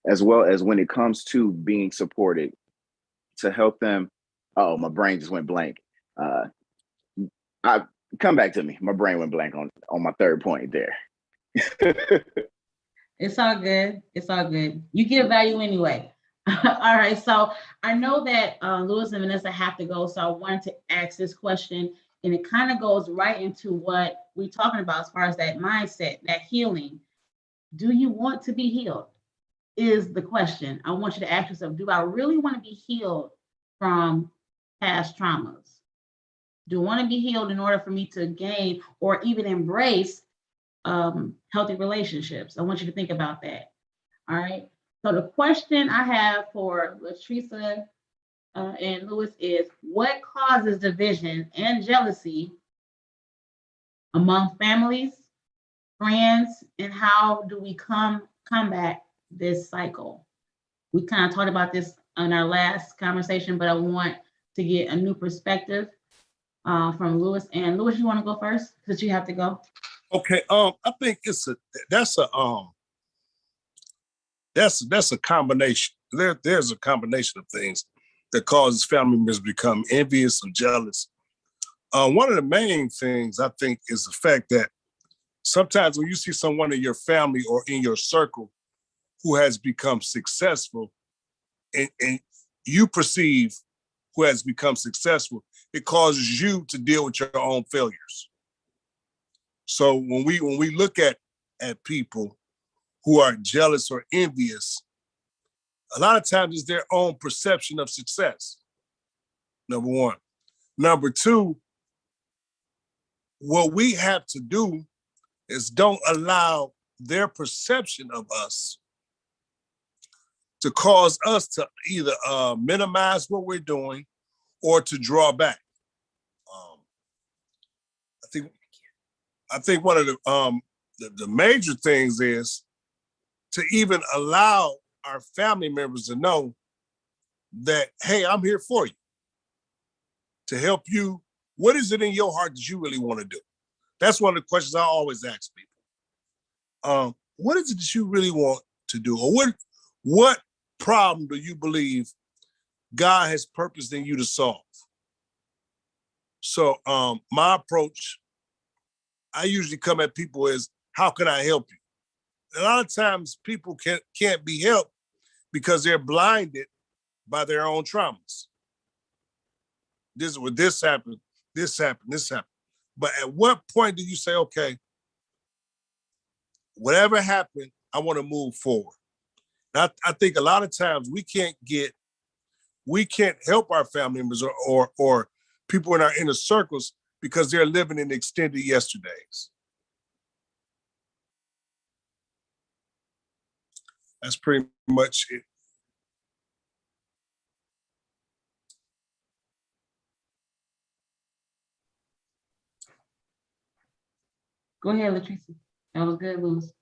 as well as when it comes to being supported, to help them. Oh, my brain just went blank. Come back to me. My brain went blank on my third point there. It's all good. It's all good. You give value anyway. All right. So I know that Lewis and Vanessa have to go. So I wanted to ask this question. And it kind of goes right into what we're talking about as far as that mindset, that healing. Do you want to be healed? Is the question. I want you to ask yourself, do I really want to be healed from past traumas? Do I want to be healed in order for me to gain or even embrace healthy relationships? I want you to think about that. All right. So the question I have for Latrice and Lewis is, what causes division and jealousy among families, friends, and how do we combat this cycle? We kind of talked about this in our last conversation, but I want to get a new perspective from Lewis. And Lewis, you want to go first because you have to go? Okay. I think that's a combination. There's a combination of things that causes family members to become envious or jealous. One of the main things I think is the fact that sometimes when you see someone in your family or in your circle who has become successful, and you perceive who has become successful, it causes you to deal with your own failures. So when we look at people who are jealous or envious, a lot of times it's their own perception of success, number one. Number two, what we have to do is don't allow their perception of us to cause us to either minimize what we're doing or to draw back. I think one of the major things is to even allow our family members to know that, hey, I'm here for you to help you. What is it in your heart that you really want to do? That's one of the questions I always ask people. What is it that you really want to do? Or what problem do you believe God has purposed in you to solve? So my approach, I usually come at people as, how can I help you? A lot of times people can't be helped because they're blinded by their own traumas. This happened. But at what point do you say, okay, whatever happened, I want to move forward? And I think a lot of times we can't help our family members or people in our inner circles because they're living in extended yesterdays. That's pretty much it. Go ahead, Latrice. That was good, Lewis.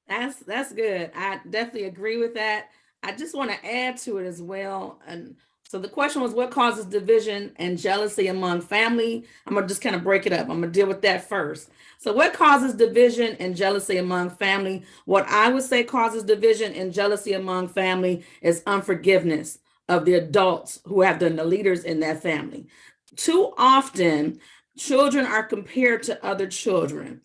That's good. I definitely agree with that. I just want to add to it as well. And so the question was, what causes division and jealousy among family? I'm going to just kind of break it up. I'm going to deal with that first. So what causes division and jealousy among family? What I would say causes division and jealousy among family is unforgiveness of the adults who have been the leaders in that family. Too often, children are compared to other children.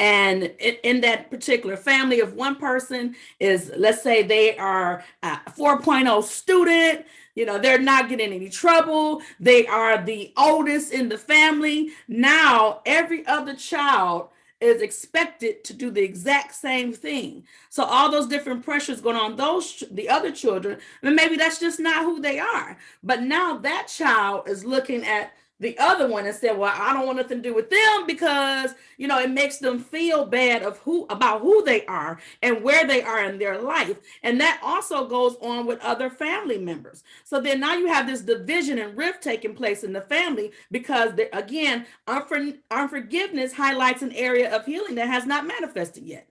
And in that particular family, if one person is, let's say they are a 4.0 student, they're not getting any trouble. They are the oldest in the family. Now, every other child is expected to do the exact same thing. So all those different pressures going on the other children, and maybe that's just not who they are. But now that child is looking at the other one and said, well, I don't want nothing to do with them because, it makes them feel bad about who they are and where they are in their life. And that also goes on with other family members. So then now you have this division and rift taking place in the family because, again, unforgiveness highlights an area of healing that has not manifested yet.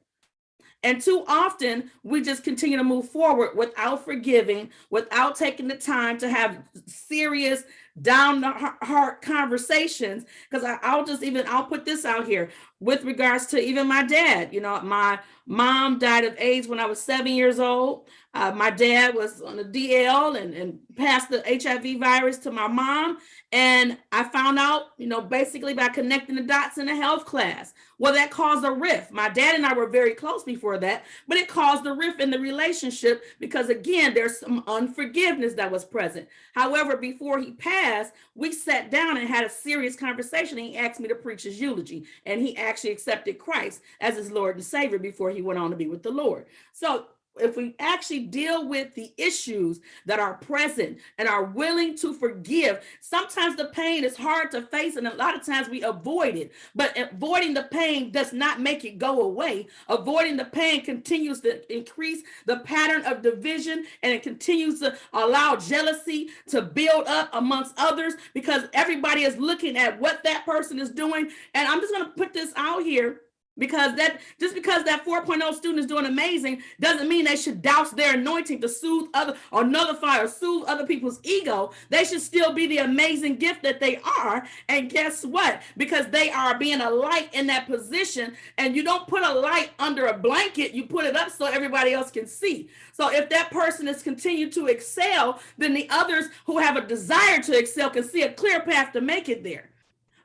And too often, we just continue to move forward without forgiving, without taking the time to have serious, down the heart conversations. Because I'll put this out here with regards to even my dad. My mom died of AIDS when I was 7 years old. My dad was on the DL and passed the HIV virus to my mom. And I found out, basically by connecting the dots in a health class. Well, that caused a rift. My dad and I were very close before that, but it caused a rift in the relationship because, again, there's some unforgiveness that was present. However, before he passed, past, we sat down and had a serious conversation, and he asked me to preach his eulogy, and he actually accepted Christ as his Lord and Savior before he went on to be with the Lord. So if we actually deal with the issues that are present and are willing to forgive, sometimes the pain is hard to face, and a lot of times we avoid it. But avoiding the pain does not make it go away. Avoiding the pain continues to increase the pattern of division, and it continues to allow jealousy to build up amongst others, because everybody is looking at what that person is doing. And I'm just going to put this out here, because that just because that 4.0 student is doing amazing doesn't mean they should douse their anointing to soothe other or nullify or soothe other people's ego. They should still be the amazing gift that they are. And guess what? Because they are being a light in that position, and you don't put a light under a blanket, you put it up so everybody else can see. So if that person is continuing to excel, then the others who have a desire to excel can see a clear path to make it there.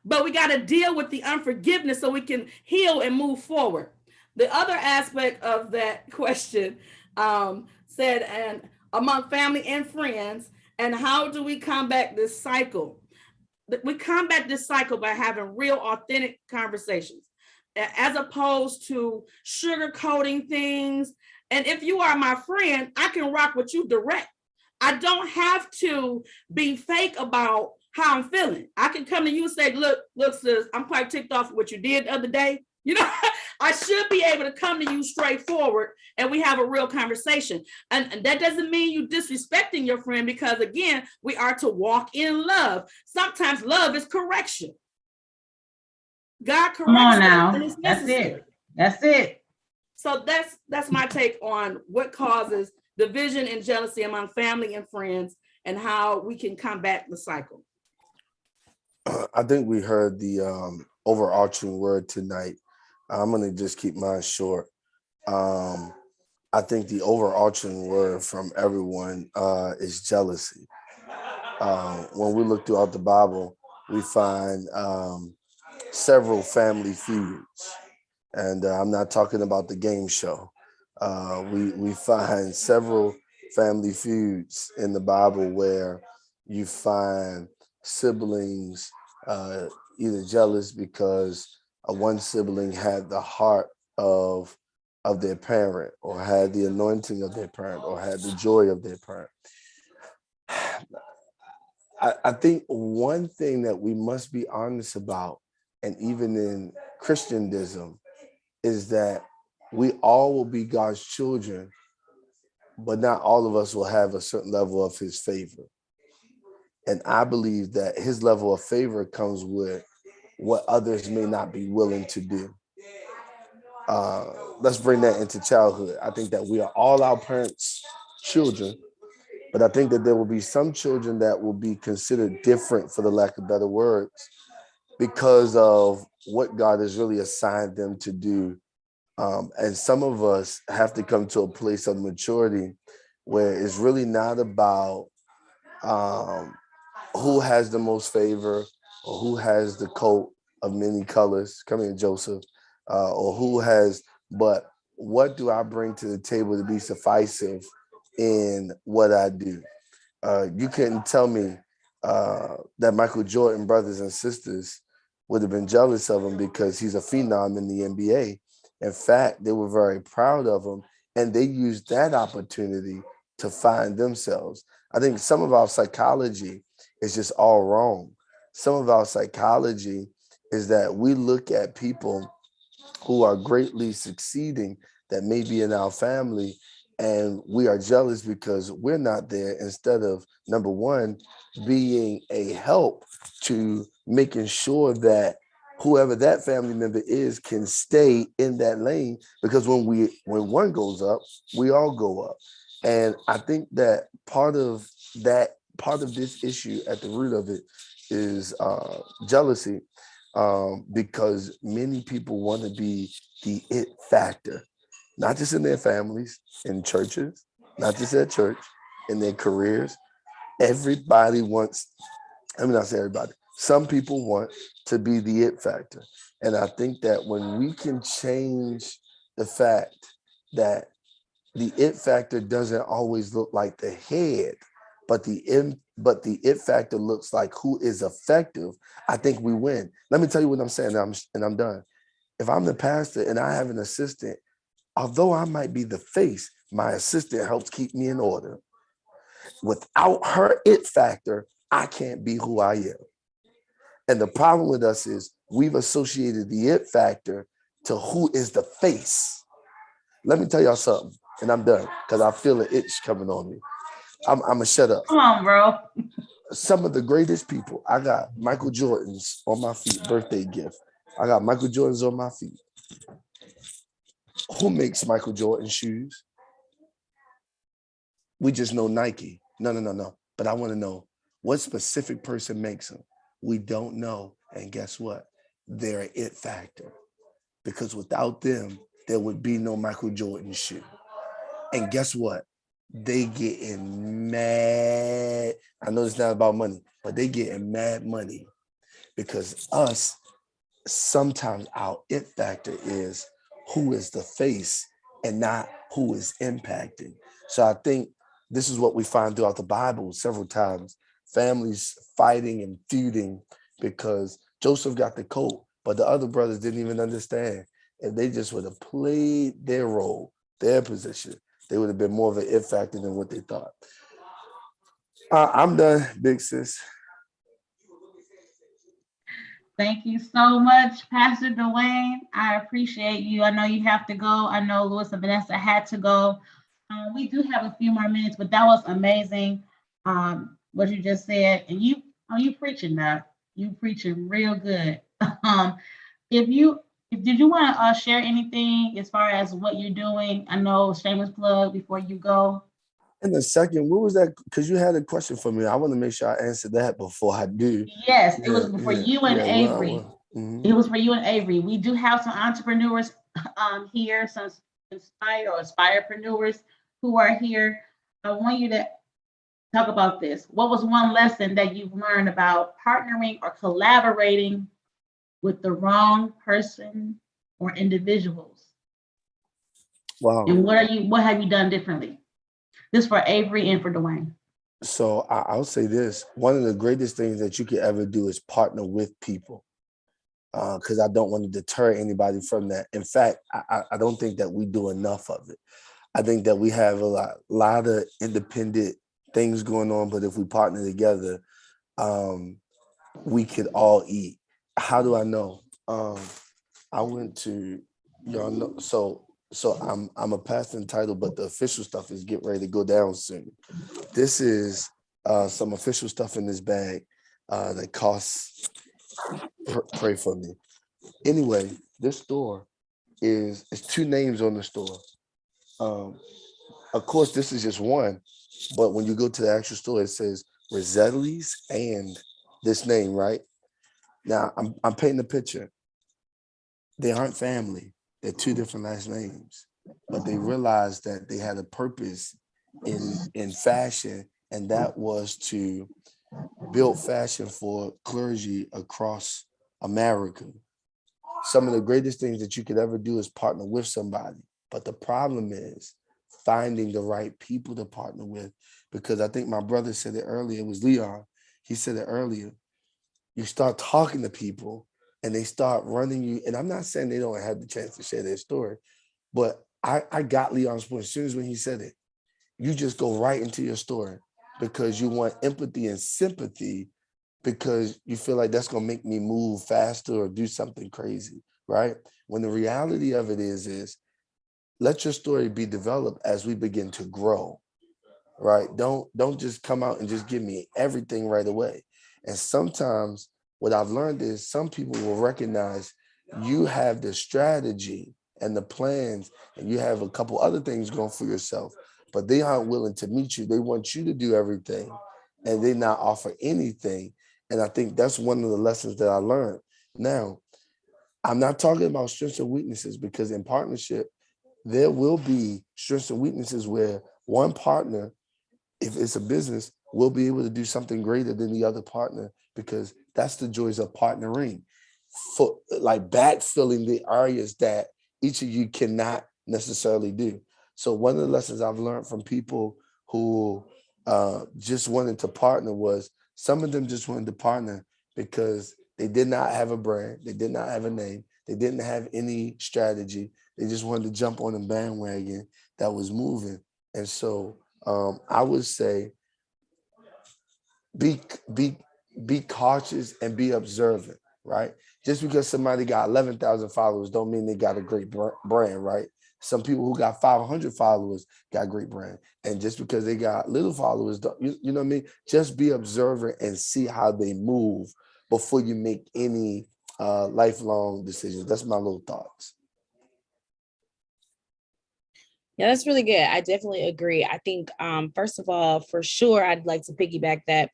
But we got to deal with the unforgiveness so we can heal and move forward. The other aspect of that question said, and among family and friends, and how do we combat this cycle? We combat this cycle by having real, authentic conversations, as opposed to sugarcoating things. And if you are my friend, I can rock with you direct. I don't have to be fake about how I'm feeling. I can come to you and say, look, sis, I'm quite ticked off with what you did the other day. You know, I should be able to come to you straightforward and we have a real conversation. And that doesn't mean you disrespecting your friend, because again, we are to walk in love. Sometimes love is correction. God corrects. Come on now. That's it. That's it. So that's my take on what causes division and jealousy among family and friends, and how we can combat the cycle. I think we heard the overarching word tonight. I'm going to just keep mine short. I think the overarching word from everyone is jealousy. When we look throughout the Bible, we find several family feuds. And I'm not talking about the game show. We find several family feuds in the Bible where you find siblings either jealous because one sibling had the heart of their parent, or had the anointing of their parent, or had the joy of their parent. I think one thing that we must be honest about, and even in Christendom, is that we all will be God's children, but not all of us will have a certain level of his favor. And I believe that his level of favor comes with what others may not be willing to do. Let's bring that into childhood. I think that we are all our parents' children, but I think that there will be some children that will be considered different, for the lack of better words, because of what God has really assigned them to do. And some of us have to come to a place of maturity where it's really not about who has the most favor, or who has the coat of many colors. Come here, Joseph. Or who has, but what do I bring to the table to be sufficient in what I do? You couldn't tell me that Michael Jordan brothers and sisters would have been jealous of him because he's a phenom in the NBA. In fact, they were very proud of him, and they used that opportunity to find themselves. I think some of our psychology is just all wrong. Some of our psychology is that we look at people who are greatly succeeding that may be in our family, and we are jealous because we're not there, instead of, number one, being a help to making sure that whoever that family member is can stay in that lane, because when one goes up, we all go up. And I think that part of this issue, at the root of it, is jealousy, because many people want to be the it factor, not just in their families, in churches, not just at church, in their careers. Everybody wants, I mean, not say everybody, some people want to be the it factor. And I think that when we can change the fact that the it factor doesn't always look like the head but the it factor looks like who is effective, I think we win. Let me tell you what I'm saying, and I'm done. If I'm the pastor and I have an assistant, although I might be the face, my assistant helps keep me in order. Without her it factor, I can't be who I am. And the problem with us is we've associated the it factor to who is the face. Let me tell y'all something, and I'm done because I feel an itch coming on me. I'm gonna shut up. Come on, bro. Some of the greatest people. I got Michael Jordan's on my feet, birthday gift. I got Michael Jordan's on my feet. Who makes Michael Jordan shoes? We just know Nike. No. But I want to know what specific person makes them. We don't know. And guess what? They're an it factor. Because without them, there would be no Michael Jordan shoe. And guess what? They getting mad. I know it's not about money, but they getting mad money because us, sometimes our it factor is who is the face and not who is impacting. So I think this is what we find throughout the Bible several times, families fighting and feuding because Joseph got the coat, but the other brothers didn't even understand. If they just would have played their role, their position, they would have been more of an it factor than what they thought. I'm done, big sis. Thank you so much, Pastor Dwayne. I appreciate you. I know you have to go. I know Louis and Vanessa had to go. We do have a few more minutes, but that was amazing. What you just said, and you preaching that. You preaching real good. Did you want to share anything as far as what you're doing? I know shameless plug before you go. In a second, what was that? Because you had a question for me. I want to make sure I answer that before I do. Yes, it was for you and Avery. It was for you and Avery. We do have some entrepreneurs here, some aspirepreneurs who are here. I want you to talk about this. What was one lesson that you've learned about partnering or collaborating with the wrong person or individuals? Wow. And what have you done differently? This for Avery and for Dwayne. So I'll say this. One of the greatest things that you could ever do is partner with people. Because I don't want to deter anybody from that. In fact, I don't think that we do enough of it. I think that we have a lot of independent things going on, but if we partner together, we could all eat. How do I know? I went to, y'all know, so I'm a pastor entitled, but the official stuff is getting ready to go down soon. This is some official stuff in this bag that costs, pray for me. Anyway, this store it's two names on the store. Of course, this is just one, but when you go to the actual store, it says Roselli's and this name, right? Now, I'm painting a picture. They aren't family. They're two different last names, but they realized that they had a purpose in fashion, and that was to build fashion for clergy across America. Some of the greatest things that you could ever do is partner with somebody, but the problem is finding the right people to partner with, because I think my brother said it earlier, it was Leon, he said it earlier, you start talking to people and they start running you, and I'm not saying they don't have the chance to share their story, but I got Leon's point as soon as when he said it. You just go right into your story because you want empathy and sympathy because you feel like that's going to make me move faster or do something crazy, right? When the reality of it is let your story be developed as we begin to grow, right? Don't just come out and just give me everything right away. And sometimes what I've learned is some people will recognize you have the strategy and the plans, and you have a couple other things going for yourself, but they aren't willing to meet you. They want you to do everything, and they not offer anything. And I think that's one of the lessons that I learned. Now, I'm not talking about strengths and weaknesses, because in partnership, there will be strengths and weaknesses where one partner, if it's a business, will be able to do something greater than the other partner, because that's the joys of partnering, for like backfilling the areas that each of you cannot necessarily do. So one of the lessons I've learned from people who just wanted to partner was some of them just wanted to partner because they did not have a brand, they did not have a name, they didn't have any strategy. They just wanted to jump on a bandwagon that was moving. And so I would say be cautious and be observant, right? Just because somebody got 11,000 followers don't mean they got a great brand, right? Some people who got 500 followers got great brand. And just because they got little followers, you know what I mean? Just be observant and see how they move before you make any lifelong decisions. That's my little thoughts. Yeah, that's really good. I definitely agree. I think, first of all, for sure, I'd like to piggyback that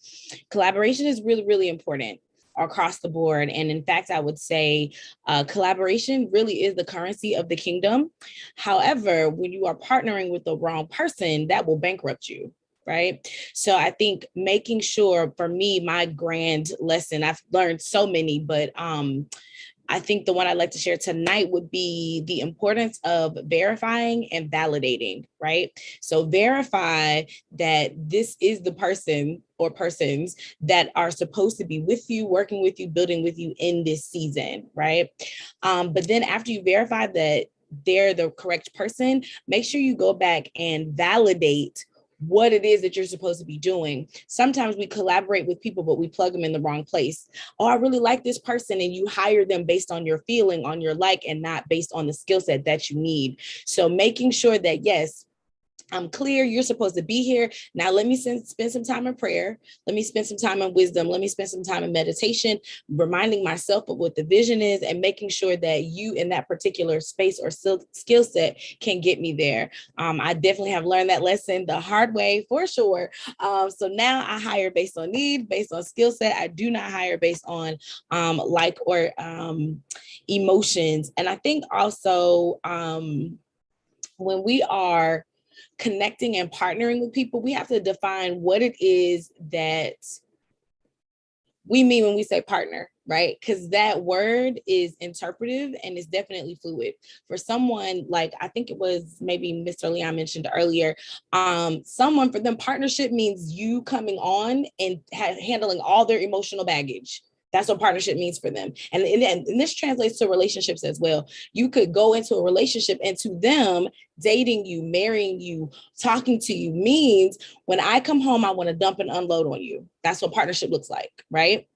collaboration is really, really important across the board. And in fact, I would say collaboration really is the currency of the kingdom. However, when you are partnering with the wrong person, that will bankrupt you. Right. So I think making sure, for me, my grand lesson, I've learned so many, but I think the one I'd like to share tonight would be the importance of verifying and validating, right? So verify that this is the person or persons that are supposed to be with you, working with you, building with you in this season, right? But then after you verify that they're the correct person, make sure you go back and validate what it is that you're supposed to be doing. Sometimes we collaborate with people, but we plug them in the wrong place. Oh, I really like this person, and you hire them based on your feeling, on your like, and not based on the skill set that you need. So making sure that, yes, I'm clear, you're supposed to be here. Now let me spend some time in prayer. Let me spend some time in wisdom. Let me spend some time in meditation, reminding myself of what the vision is and making sure that you in that particular space or skill set can get me there. I definitely have learned that lesson the hard way for sure. So now I hire based on need, based on skill set. I do not hire based on like or emotions. And I think also when we are connecting and partnering with people, we have to define what it is that we mean when we say partner, right? Because that word is interpretive and is definitely fluid. For someone like, I think it was maybe Mr. Leon mentioned earlier, someone, for them, partnership means you coming on and handling all their emotional baggage. That's what partnership means for them. And this translates to relationships as well. You could go into a relationship, and to them, dating you, marrying you, talking to you means when I come home, I want to dump and unload on you. That's what partnership looks like, right?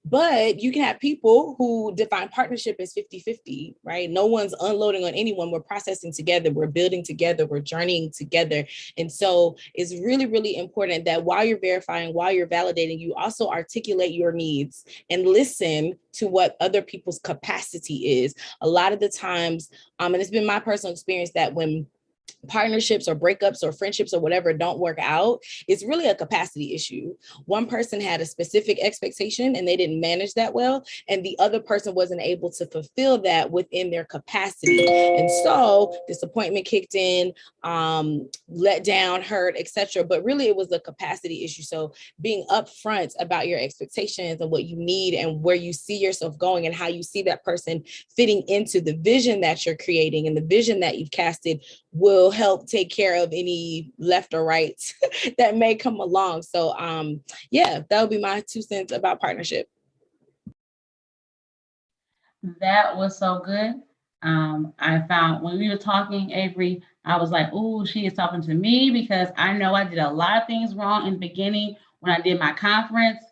But you can have people who define partnership as 50-50, right? No one's unloading on anyone. We're processing together. We're building together. We're journeying together. And so it's really, really important that while you're verifying, while you're validating, you also articulate your needs and listen to what other people's capacity is. A lot of the times, and it's been my personal experience that when partnerships or breakups or friendships or whatever don't work out, it's really a capacity issue. One person had a specific expectation and they didn't manage that well, and the other person wasn't able to fulfill that within their capacity. And so disappointment kicked in, let down, hurt, etc. But really it was a capacity issue. So being upfront about your expectations and what you need and where you see yourself going and how you see that person fitting into the vision that you're creating and the vision that you've casted will help take care of any left or right that may come along. So yeah, that would be my 2 cents about partnership. That was so good. I found when we were talking, Avery, I was like, oh, she is talking to me, because I know I did a lot of things wrong in the beginning when I did my conference,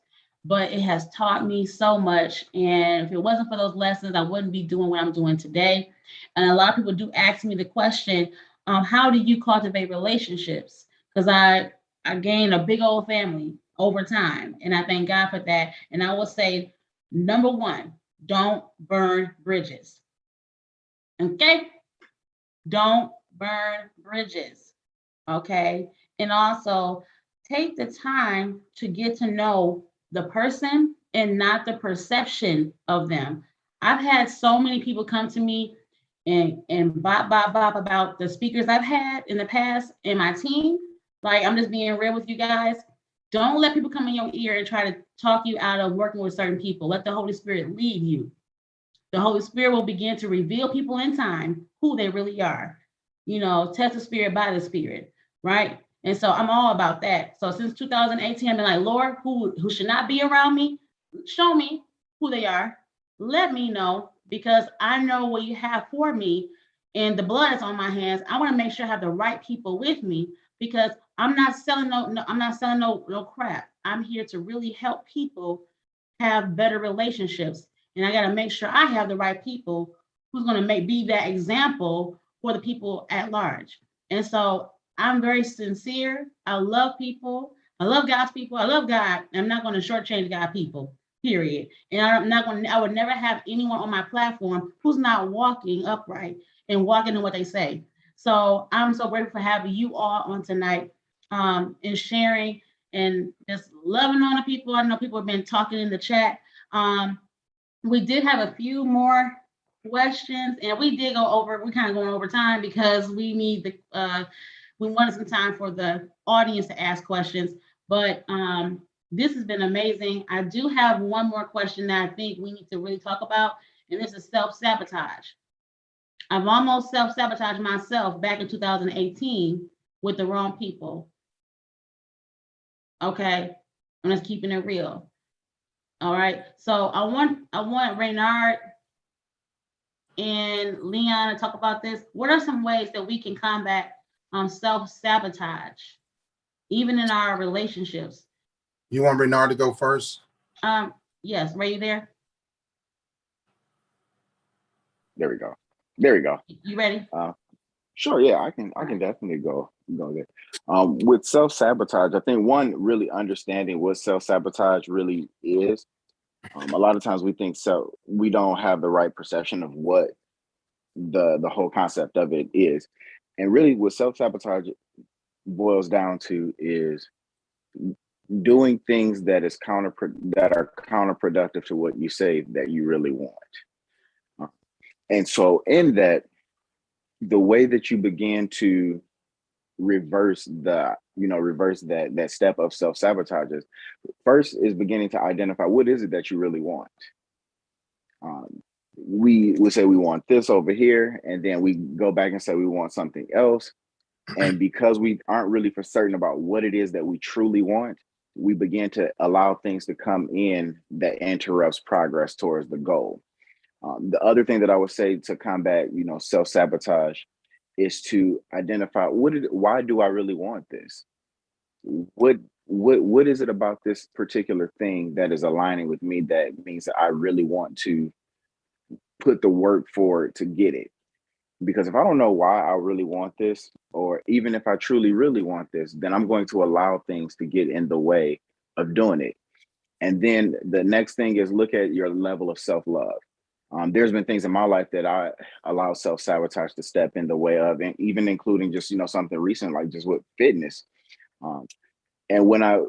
but it has taught me so much. And if it wasn't for those lessons, I wouldn't be doing what I'm doing today. And a lot of people do ask me the question, how do you cultivate relationships? Because I gained a big old family over time, and I thank God for that. And I will say, number one, don't burn bridges. Okay? Don't burn bridges. Okay? And also take the time to get to know the person and not the perception of them. I've had so many people come to me and bop about the speakers I've had in the past in my team. Like, I'm just being real with you guys. Don't let people come in your ear and try to talk you out of working with certain people. Let the Holy Spirit lead you. The Holy Spirit will begin to reveal people in time who they really are. You know, test the spirit by the spirit, right? And so I'm all about that. So since 2018, I've been like, Lord, who should not be around me? Show me who they are. Let me know, because I know what you have for me, and the blood is on my hands. I want to make sure I have the right people with me, because I'm not selling no crap. I'm here to really help people have better relationships. And I got to make sure I have the right people who's going to be that example for the people at large. And so I'm very sincere. I love people. I love God's people. I love God. I'm not going to shortchange God people, period. And I would never have anyone on my platform who's not walking upright and walking in what they say. So I'm so grateful for having you all on tonight, and sharing and just loving on the people. I know people have been talking in the chat. We did have a few more questions, and we did go over. We're kind of going over time because we need we wanted some time for the audience to ask questions. But this has been amazing. I do have one more question that I think we need to really talk about, and this is self-sabotage. I've almost self-sabotaged myself back in 2018 with the wrong people. Okay, I'm just keeping it real. All right, so I want Reynard and Leon to talk about this. What are some ways that we can combat self-sabotage, even in our relationships? You want Reynard to go first? Yes, Ray, you there? There we go. There we go. You ready? Sure. Yeah, I can definitely go there. With self-sabotage, I think one, really understanding what self-sabotage really is. A lot of times we think we don't have the right perception of what the whole concept of it is. And really what self-sabotage boils down to is doing things that are counterproductive to what you say that you really want. And so in that, the way that you begin to reverse that step of self-sabotage first is beginning to identify what is it that you really want. We would say we want this over here, and then we go back and say we want something else. And because we aren't really for certain about what it is that we truly want, we begin to allow things to come in that interrupts progress towards the goal. The other thing that I would say to combat, self-sabotage is to identify why do I really want this? What is it about this particular thing that is aligning with me that means that I really want to put the work forward to get it? Because if I don't know why I really want this, or even if I truly, really want this, then I'm going to allow things to get in the way of doing it. And then the next thing is look at your level of self-love. There's been things in my life that I allow self-sabotage to step in the way of, and even including just, something recent, like just with fitness. And I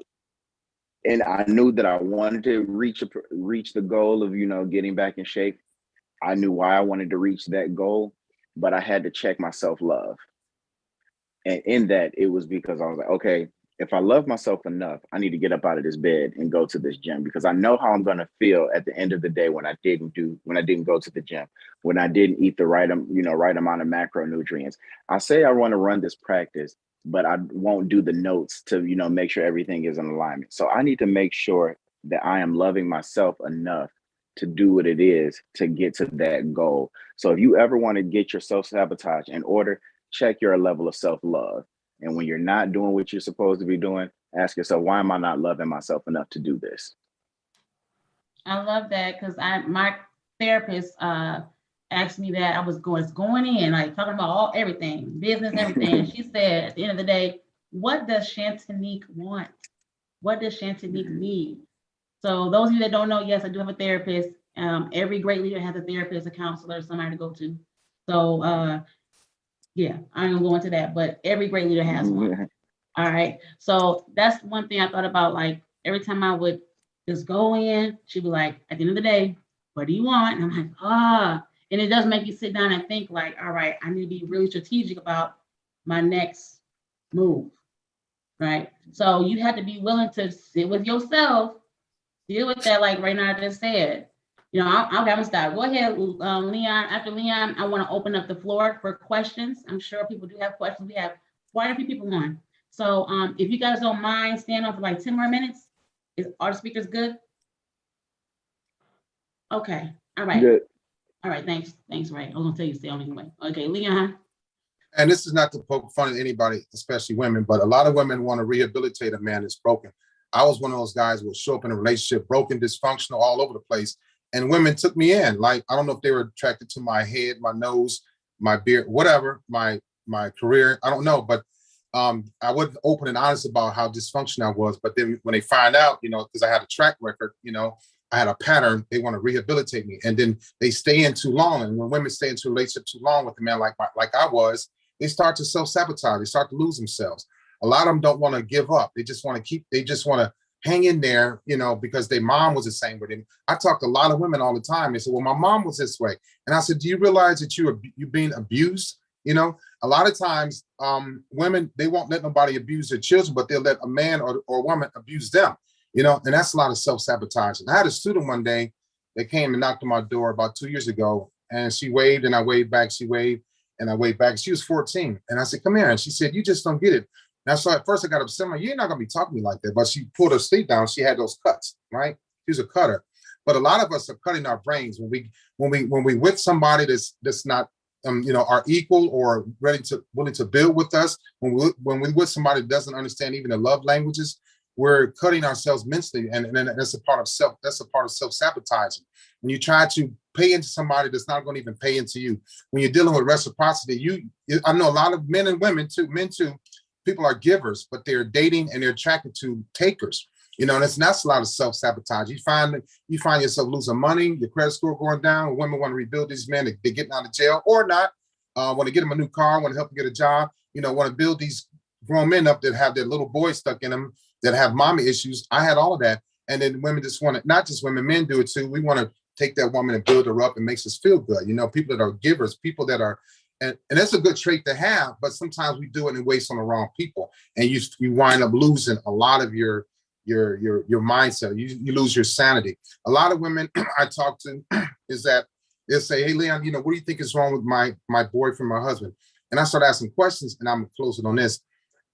knew that I wanted to reach the goal of, getting back in shape. I knew why I wanted to reach that goal, but I had to check my self-love. And in that, it was because I was like, okay, if I love myself enough, I need to get up out of this bed and go to this gym, because I know how I'm going to feel at the end of the day when I didn't go to the gym, when I didn't eat the right amount of macronutrients. I say I want to run this practice, but I won't do the notes to, make sure everything is in alignment. So I need to make sure that I am loving myself enough to do what it is to get to that goal. So if you ever want to get your self-sabotage in order, check your level of self-love. And when you're not doing what you're supposed to be doing, ask yourself, why am I not loving myself enough to do this? I love that, because my therapist asked me that. I was going in, like talking about everything, business, everything. And she said, at the end of the day, what does Shantanique want? What does Shantanique need? So those of you that don't know, yes, I do have a therapist. Every great leader has a therapist, a counselor, somebody to go to. So yeah, I'm gonna go into that, but every great leader has one. All right. So that's one thing I thought about. Like every time I would just go in, she'd be like, at the end of the day, what do you want? And I'm like, and it does make you sit down and think like, all right, I need to be really strategic about my next move. Right. So you have to be willing to sit with yourself, deal with that, like Reynard just said. I'll have to stop. Go ahead, Leon. After Leon, I want to open up the floor for questions. I'm sure people do have questions. We have quite a few people on. So if you guys don't mind, stand on for like 10 more minutes. Are the speakers good? Okay. All right. Good. All right. Thanks. Thanks, Ray. I was gonna tell you to stay on anyway. Okay, Leon. And this is not to poke fun at anybody, especially women, but a lot of women want to rehabilitate a man that's broken. I was one of those guys who would show up in a relationship, broken, dysfunctional, all over the place. And women took me in. Like, I don't know if they were attracted to my head, my nose, my beard, whatever, my career. I don't know. But I wasn't open and honest about how dysfunctional I was. But then when they find out, because I had a track record, I had a pattern, they want to rehabilitate me. And then they stay in too long. And when women stay into a relationship too long with a man like I was, they start to self-sabotage. They start to lose themselves. A lot of them don't want to give up. They just want to hang in there, because their mom was the same with him. I talk to a lot of women all the time. They say, well, my mom was this way. And I said, do you realize that you're being abused? A lot of times women, they won't let nobody abuse their children, but they'll let a man or a woman abuse them, and that's a lot of self-sabotage. And I had a student one day that came and knocked on my door about 2 years ago, and she waved and I waved back. She waved and I waved back. She was 14. And I said, come here. And she said, you just don't get it. And so at first I got upset. I'm like, you're not going to be talking to me like that. But she pulled her sleeve down. She had those cuts, right? She was a cutter. But a lot of us are cutting our brains when we with somebody that's not, are equal or willing to build with us. When we with somebody that doesn't understand even the love languages, we're cutting ourselves mentally, and that's a part of self-sabotaging. When you try to pay into somebody that's not going to even pay into you, when you're dealing with reciprocity, I know a lot of men and women too, people are givers, but they're dating and they're attracted to takers. And that's a lot of self-sabotage. You find yourself losing money, your credit score going down. Women want to rebuild these men. They're getting out of jail or not. Want to get them a new car, want to help them get a job. Want to build these grown men up that have their little boys stuck in them, that have mommy issues. I had all of that. And then women just want to, not just women, men do it too. We want to take that woman and build her up and makes us feel good. People that are givers, people that are, and that's a good trait to have, but sometimes we do it and waste on the wrong people. And you wind up losing a lot of your mindset. You lose your sanity. A lot of women I talk to is that they'll say, hey, Leon, what do you think is wrong with my boyfriend, my husband? And I start asking questions, and I'm closing on this.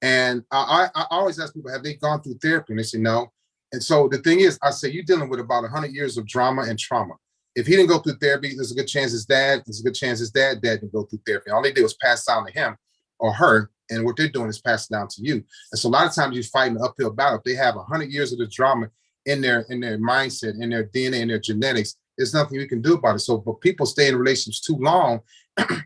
And I always ask people, have they gone through therapy? And they say no. And so the thing is, I say, you're dealing with about 100 years of drama and trauma. If he didn't go through therapy, there's a good chance his dad didn't go through therapy. All they did was pass down to him or her. And what they're doing is passing down to you. And so a lot of times you're fighting an uphill battle. If they have 100 years of the drama in their mindset, in their DNA, in their genetics, there's nothing you can do about it. So, but people stay in relationships too long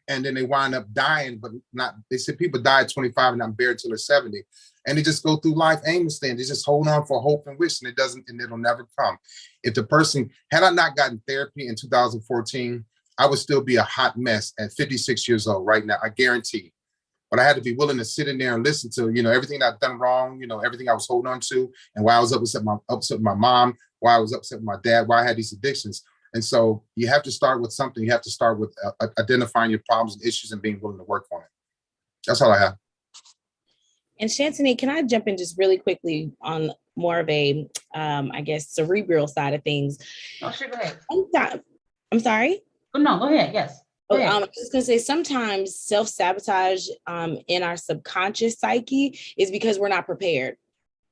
and then they wind up dying, but not, they say people die at 25 and not buried till they're 70. And they just go through life aimlessly and they just hold on for hope and wish, and it'll never come. If the person, had I not gotten therapy in 2014, I would still be a hot mess at 56 years old right now, I guarantee. But I had to be willing to sit in there and listen to, everything I've done wrong, everything I was holding on to, and why I was upset with my mom, why I was upset with my dad, why I had these addictions. And so you have to start with something. You have to start with identifying your problems and issues and being willing to work on it. That's all I have. And Shantini, can I jump in just really quickly on more of a, I guess, cerebral side of things? Oh, sure, go ahead. I'm sorry? Oh, no, go ahead, yes. Go ahead. I was just going to say, sometimes self-sabotage in our subconscious psyche is because we're not prepared.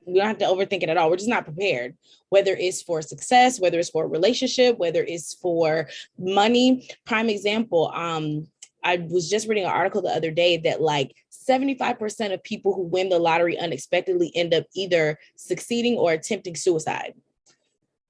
We don't have to overthink it at all. We're just not prepared, whether it's for success, whether it's for a relationship, whether it's for money. Prime example, I was just reading an article the other day that 75% of people who win the lottery unexpectedly end up either succeeding or attempting suicide.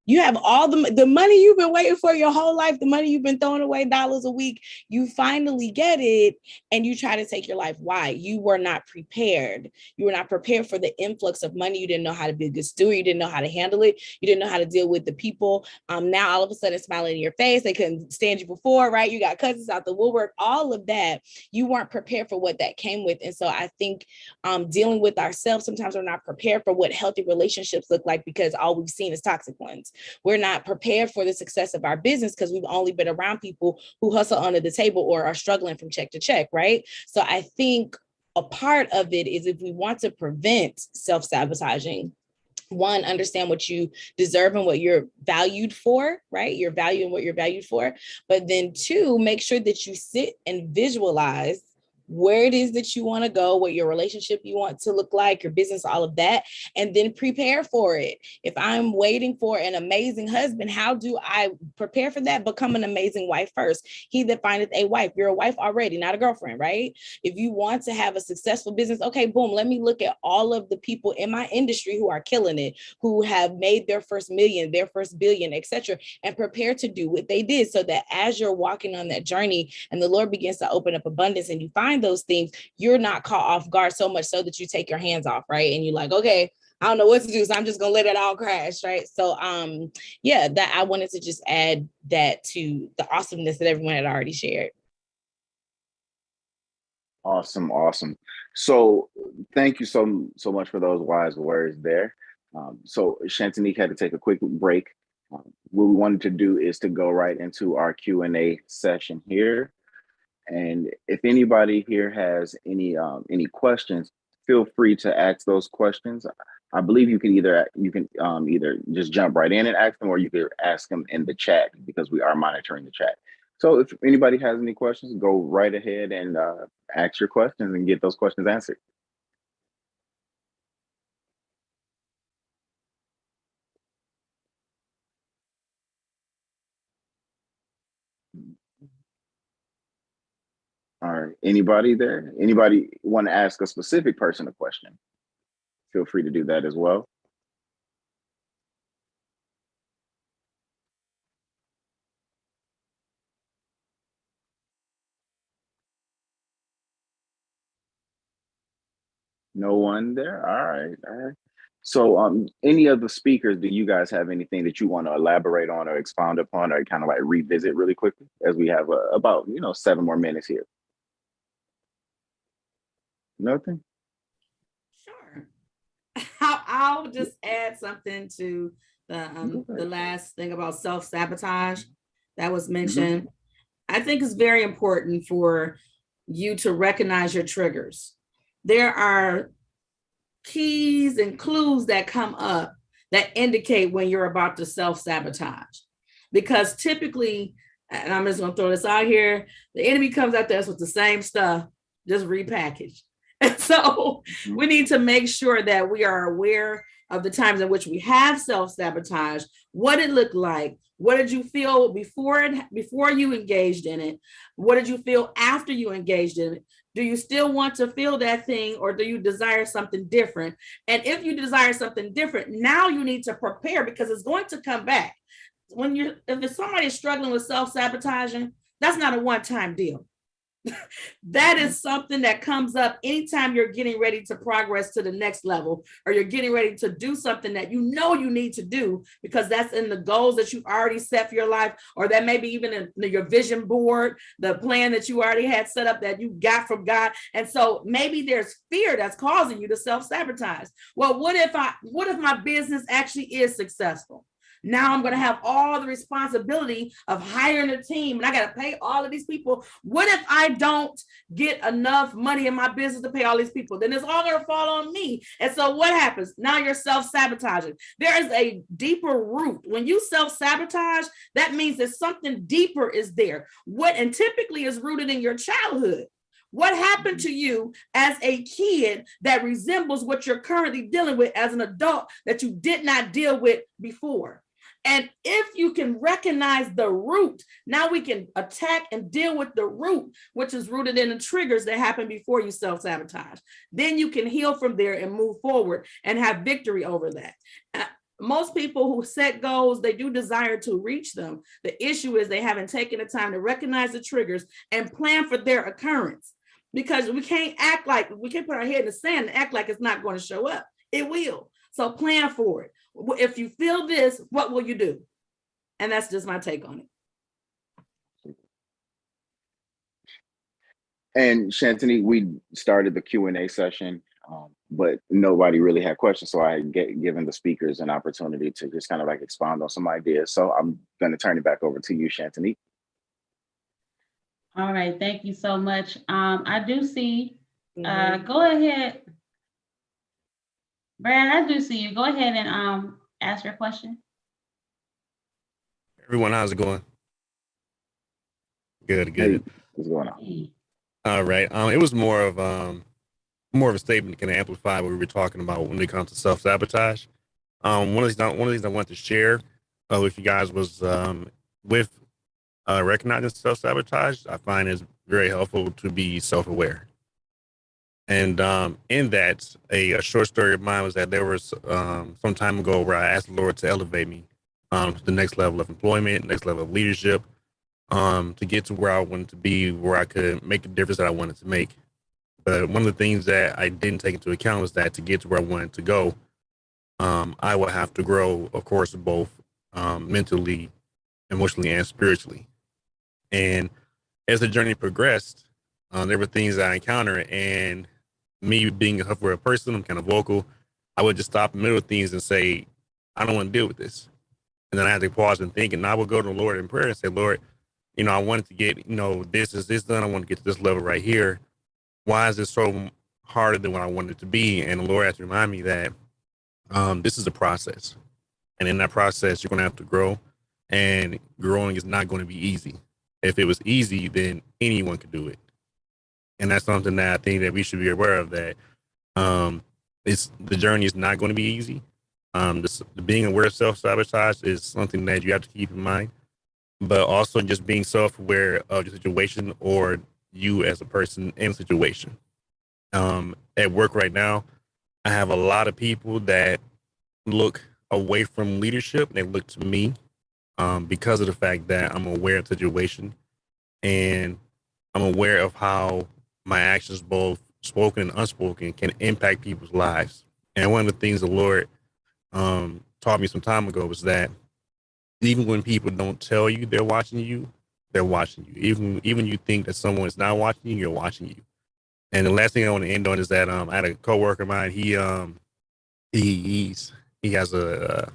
You have all the money you've been waiting for your whole life, the money you've been throwing away dollars a week, you finally get it and you try to take your life. Why? You were not prepared. You were not prepared for the influx of money. You didn't know how to be a good steward. You didn't know how to handle it. You didn't know how to deal with the people. Now all of a sudden smiling in your face. They couldn't stand you before, right? You got cousins out the woodwork, all of that. You weren't prepared for what that came with. And so I think dealing with ourselves, sometimes we're not prepared for what healthy relationships look like because all we've seen is toxic ones. We're not prepared for the success of our business because we've only been around people who hustle under the table or are struggling from check to check, right? So I think a part of it is if we want to prevent self-sabotaging, one, understand what you deserve and what you're valued for, right? Your value and what you're valued for. But then two, make sure that you sit and visualize where it is that you want to go, what your relationship you want to look like, your business, all of that, and then prepare for it. If I'm waiting for an amazing husband, how do I prepare for that? Become an amazing wife first. He that findeth a wife, you're a wife already, not a girlfriend, right? If you want to have a successful business, okay, boom, let me look at all of the people in my industry who are killing it, who have made their first million, their first billion, etc., and prepare to do what they did, so that as you're walking on that journey and the Lord begins to open up abundance and you find those things, you're not caught off guard so much so that you take your hands off, right? And you're like, okay, I don't know what to do, so I'm just gonna let it all crash, right? So yeah, that I wanted to just add that to the awesomeness that everyone had already shared. Awesome. So thank you so much for those wise words there. So Shantanique had to take a quick break. What we wanted to do is to go right into our Q&A session here. And if anybody here has any questions, feel free to ask those questions. I believe you can either just jump right in and ask them, or you could ask them in the chat, because we are monitoring the chat. So if anybody has any questions, go right ahead and ask your questions and get those questions answered. All right, anybody there? Anybody want to ask a specific person a question? Feel free to do that as well. No one there? All right. So any of the speakers, do you guys have anything that you want to elaborate on or expound upon, or kind of like revisit really quickly, as we have about 7 more minutes here? Nothing? Sure. I'll just add something to the last thing about self-sabotage that was mentioned. I think it's very important for you to recognize your triggers. There are keys and clues that come up that indicate when you're about to self-sabotage. Because typically, and I'm just gonna throw this out here, the enemy comes at us with the same stuff, just repackaged. And so we need to make sure that we are aware of the times in which we have self-sabotage, what it looked like, what did you feel before you engaged in it? What did you feel after you engaged in it? Do you still want to feel that thing, or do you desire something different? And if you desire something different, now you need to prepare, because it's going to come back. If somebody is struggling with self-sabotaging, that's not a one-time deal. That is something that comes up anytime you're getting ready to progress to the next level, or you're getting ready to do something that you need to do, because that's in the goals that you've already set for your life, or that maybe even in your vision board, the plan that you already had set up that you got from God. And so maybe there's fear that's causing you to self-sabotage. Well, what if my business actually is successful? Now I'm going to have all the responsibility of hiring a team, and I got to pay all of these people. What if I don't get enough money in my business to pay all these people? Then it's all going to fall on me. And so what happens? Now you're self-sabotaging. There is a deeper root. When you self-sabotage, that means that something deeper is there. And typically is rooted in your childhood. What happened to you as a kid that resembles what you're currently dealing with as an adult that you did not deal with before? And if you can recognize the root, now we can attack and deal with the root, which is rooted in the triggers that happen before you self-sabotage. Then you can heal from there and move forward and have victory over that. Most people who set goals, they do desire to reach them. The issue is they haven't taken the time to recognize the triggers and plan for their occurrence. Because we can't put our head in the sand and act like it's not going to show up. It will. So plan for it. If you feel this, what will you do? And that's just my take on it. And Shantanique, we started the Q&A session, but nobody really had questions. So I had given the speakers an opportunity to just kind of like expound on some ideas. So I'm going to turn it back over to you, Shantanique. All right, thank you so much. I do see, go ahead. Brad, I do see you. Go ahead and ask your question. Everyone, how's it going? Good. Hey, what's going on? All right. It was more of a statement that can amplify what we were talking about when it comes to self-sabotage. One of the things I wanted to share with you guys was with recognizing self-sabotage. I find it's very helpful to be self-aware. And in that, a short story of mine was that there was some time ago where I asked the Lord to elevate me to the next level of employment, next level of leadership, to get to where I wanted to be, where I could make the difference that I wanted to make. But one of the things that I didn't take into account was that to get to where I wanted to go, I would have to grow, of course, both mentally, emotionally, and spiritually. And as the journey progressed, there were things I encountered, and me being a self-aware person, I'm kind of vocal. I would just stop in the middle of things and say, I don't want to deal with this. And then I had to pause and think, and I would go to the Lord in prayer and say, Lord, I wanted to get, this is this done. I want to get to this level right here. Why is this so harder than what I wanted it to be? And the Lord had to remind me that this is a process. And in that process, you're going to have to grow. And growing is not going to be easy. If it was easy, then anyone could do it. And that's something that I think that we should be aware of, that the journey is not going to be easy. Being aware of self-sabotage is something that you have to keep in mind, but also just being self-aware of your situation or you as a person in a situation. At work right now, I have a lot of people that look away from leadership. They look to me because of the fact that I'm aware of the situation, and I'm aware of how my actions, both spoken and unspoken, can impact people's lives. And one of the things the Lord taught me some time ago was that even when people don't tell you they're watching you, they're watching you. Even you think that someone is not watching you, you're watching you. And the last thing I want to end on is that I had a coworker of mine. He has a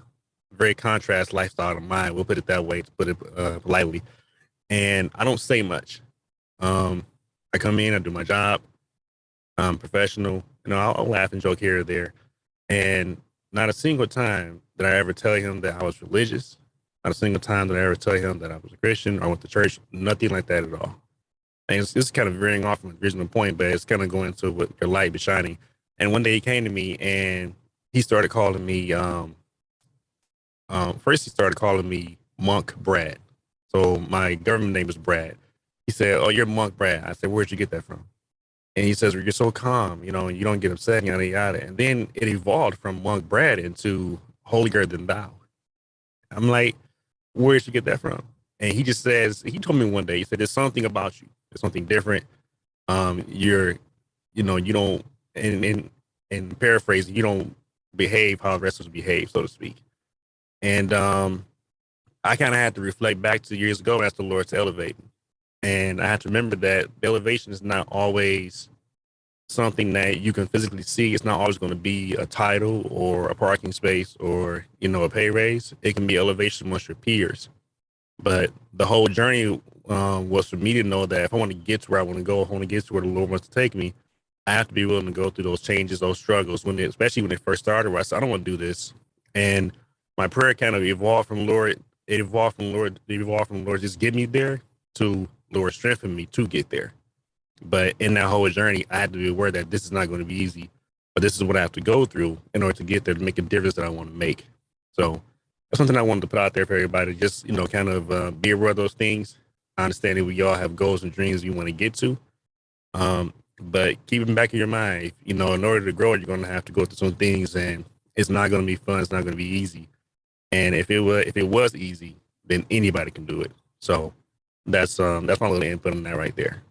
very contrast lifestyle to mine. We'll put it that way, to put it politely. And I don't say much. I come in, I do my job. I'm professional. I'll laugh and joke here or there. And not a single time did I ever tell him that I was religious. Not a single time did I ever tell him that I was a Christian or went to church. Nothing like that at all. And it's kind of veering off from the original point, but it's kind of going to what your light be shining. And one day he came to me and he started calling me, first he started calling me Monk Brad. So my government name is Brad. He said, "Oh, you're Monk Brad." I said, "Where'd you get that from?" And he says, "Well, you're so calm, you don't get upset, yada, yada." And then it evolved from Monk Brad into holier than thou. I'm like, "Where'd you get that from?" And he just says, he told me one day, he said, "There's something about you. There's something different. You don't," and paraphrasing, "you don't behave how the rest of us behave," so to speak. And I kind of had to reflect back to years ago and ask the Lord to elevate me. And I have to remember that the elevation is not always something that you can physically see. It's not always going to be a title or a parking space or, a pay raise. It can be elevation amongst your peers. But the whole journey was for me to know that if I want to get to where I want to go, if I want to get to where the Lord wants to take me, I have to be willing to go through those changes, those struggles, especially when it first started, where I said, I don't want to do this. And my prayer kind of evolved from Lord. It evolved from Lord, just get me there, to Lord, strengthen me to get there. But in that whole journey, I had to be aware that this is not going to be easy, but this is what I have to go through in order to get there, to make a difference that I want to make. So that's something I wanted to put out there for everybody, just, kind of be aware of those things. I understand that we all have goals and dreams we want to get to. But keep in back of your mind, in order to grow, you're going to have to go through some things, and it's not going to be fun. It's not going to be easy. And if it was easy, then anybody can do it. So that's my little input on that right there.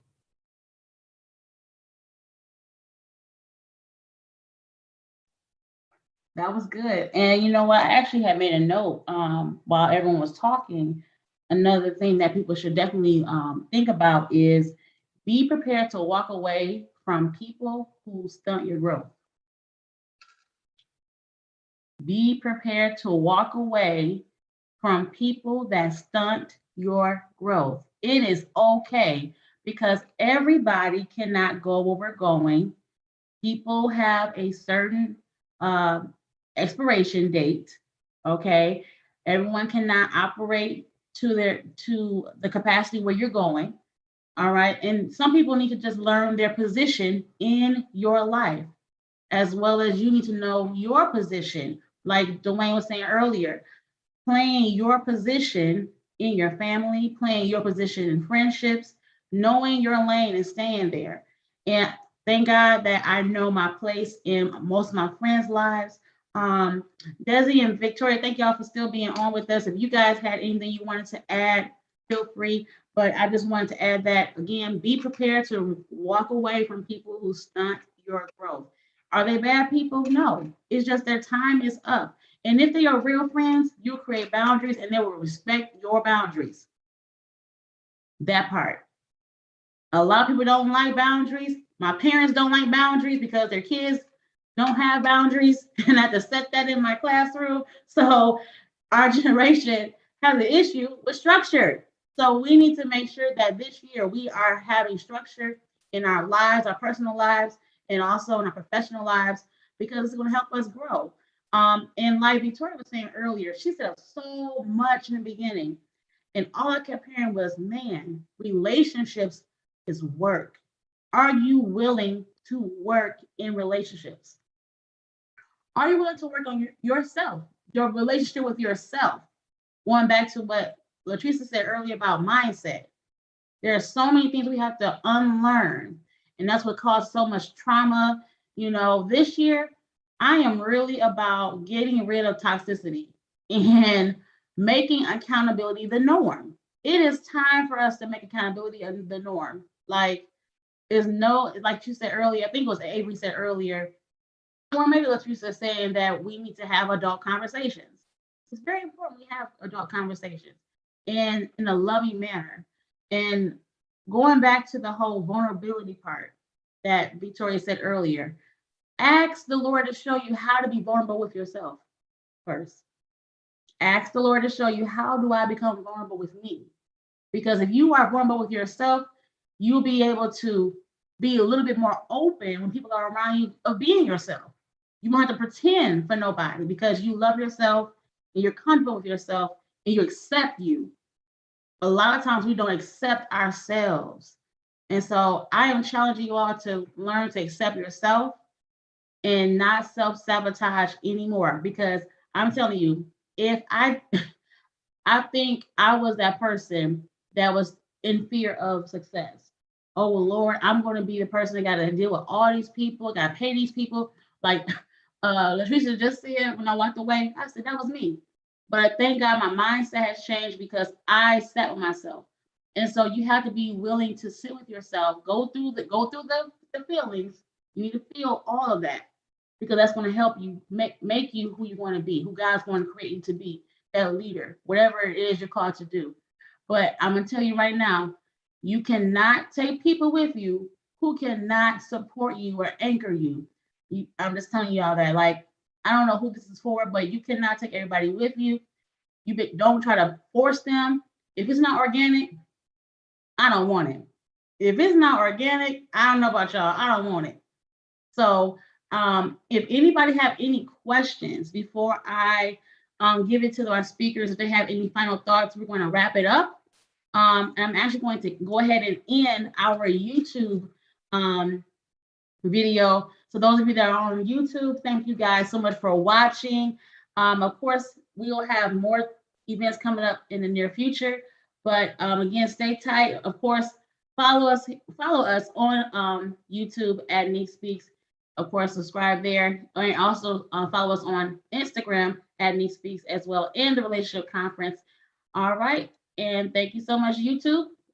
That was good. And you know what? I actually had made a note while everyone was talking. Another thing that people should definitely think about is be prepared to walk away from people who stunt your growth. Be prepared to walk away from people that stunt your growth. It is okay, because everybody cannot go where we're going. People have a certain expiration date. Okay, everyone cannot operate to the capacity where you're going. All right. And some people need to just learn their position in your life, as well as you need to know your position. Like Dwayne was saying earlier, playing your position in your family, playing your position in friendships, knowing your lane and staying there. And thank God that I know my place in most of my friends' lives. Desi and Victoria, thank y'all for still being on with us. If you guys had anything you wanted to add, feel free. But I just wanted to add that, again, be prepared to walk away from people who stunt your growth. Are they bad people? No. It's just their time is up. And if they are real friends, you'll create boundaries and they will respect your boundaries. That part. A lot of people don't like boundaries. My parents don't like boundaries because their kids don't have boundaries, and I have to set that in my classroom. So our generation has an issue with structure. So we need to make sure that this year we are having structure in our lives, our personal lives, and also in our professional lives, because it's going to help us grow. And like Victoria was saying earlier, she said so much in the beginning. And all I kept hearing was, man, relationships is work. Are you willing to work in relationships? Are you willing to work on yourself, your relationship with yourself? Going back to what Latricia said earlier about mindset. There are so many things we have to unlearn. And that's what caused so much trauma. You know, this year, I am really about getting rid of toxicity and making accountability the norm. It is time for us to make accountability the norm. Like, like you said earlier, I think it was Avery said earlier, or maybe Latricia saying that we need to have adult conversations. It's very important we have adult conversations and in a loving manner. And going back to the whole vulnerability part that Victoria said earlier, ask the Lord to show you how to be vulnerable with yourself first. Ask the Lord to show you, how do I become vulnerable with me? Because if you are vulnerable with yourself, you'll be able to be a little bit more open when people are around you of being yourself. You won't have to pretend for nobody because you love yourself and you're comfortable with yourself and you accept you. A lot of times we don't accept ourselves. And so I am challenging you all to learn to accept yourself and not self-sabotage anymore, because I'm telling you, if I think I was that person that was in fear of success. Oh Lord, I'm going to be the person that got to deal with all these people, got to pay these people. Like Latricia just said when I walked away, I said that was me. But thank God my mindset has changed because I sat with myself. And so you have to be willing to sit with yourself, go through the feelings. You need to feel all of that, because that's going to help you make you who you want to be, who God's going to create you to be, that leader, whatever it is you're called to do. But I'm going to tell you right now, you cannot take people with you who cannot support you or anchor you. I'm just telling y'all that, like, I don't know who this is for, but you cannot take everybody with you. Don't try to force them. If it's not organic, I don't want it. If it's not organic, I don't know about y'all, I don't want it. So if anybody have any questions before I give it to our speakers, if they have any final thoughts, we're going to wrap it up. And I'm actually going to go ahead and end our YouTube video. So those of you that are on YouTube, thank you guys so much for watching. Of course, we will have more events coming up in the near future. But again, stay tight. Of course, follow us on YouTube at Nique Speaks. Of course, subscribe there. And also follow us on Instagram at Nique Speaks as well, in the Relationship Conference. All right. And thank you so much, YouTube.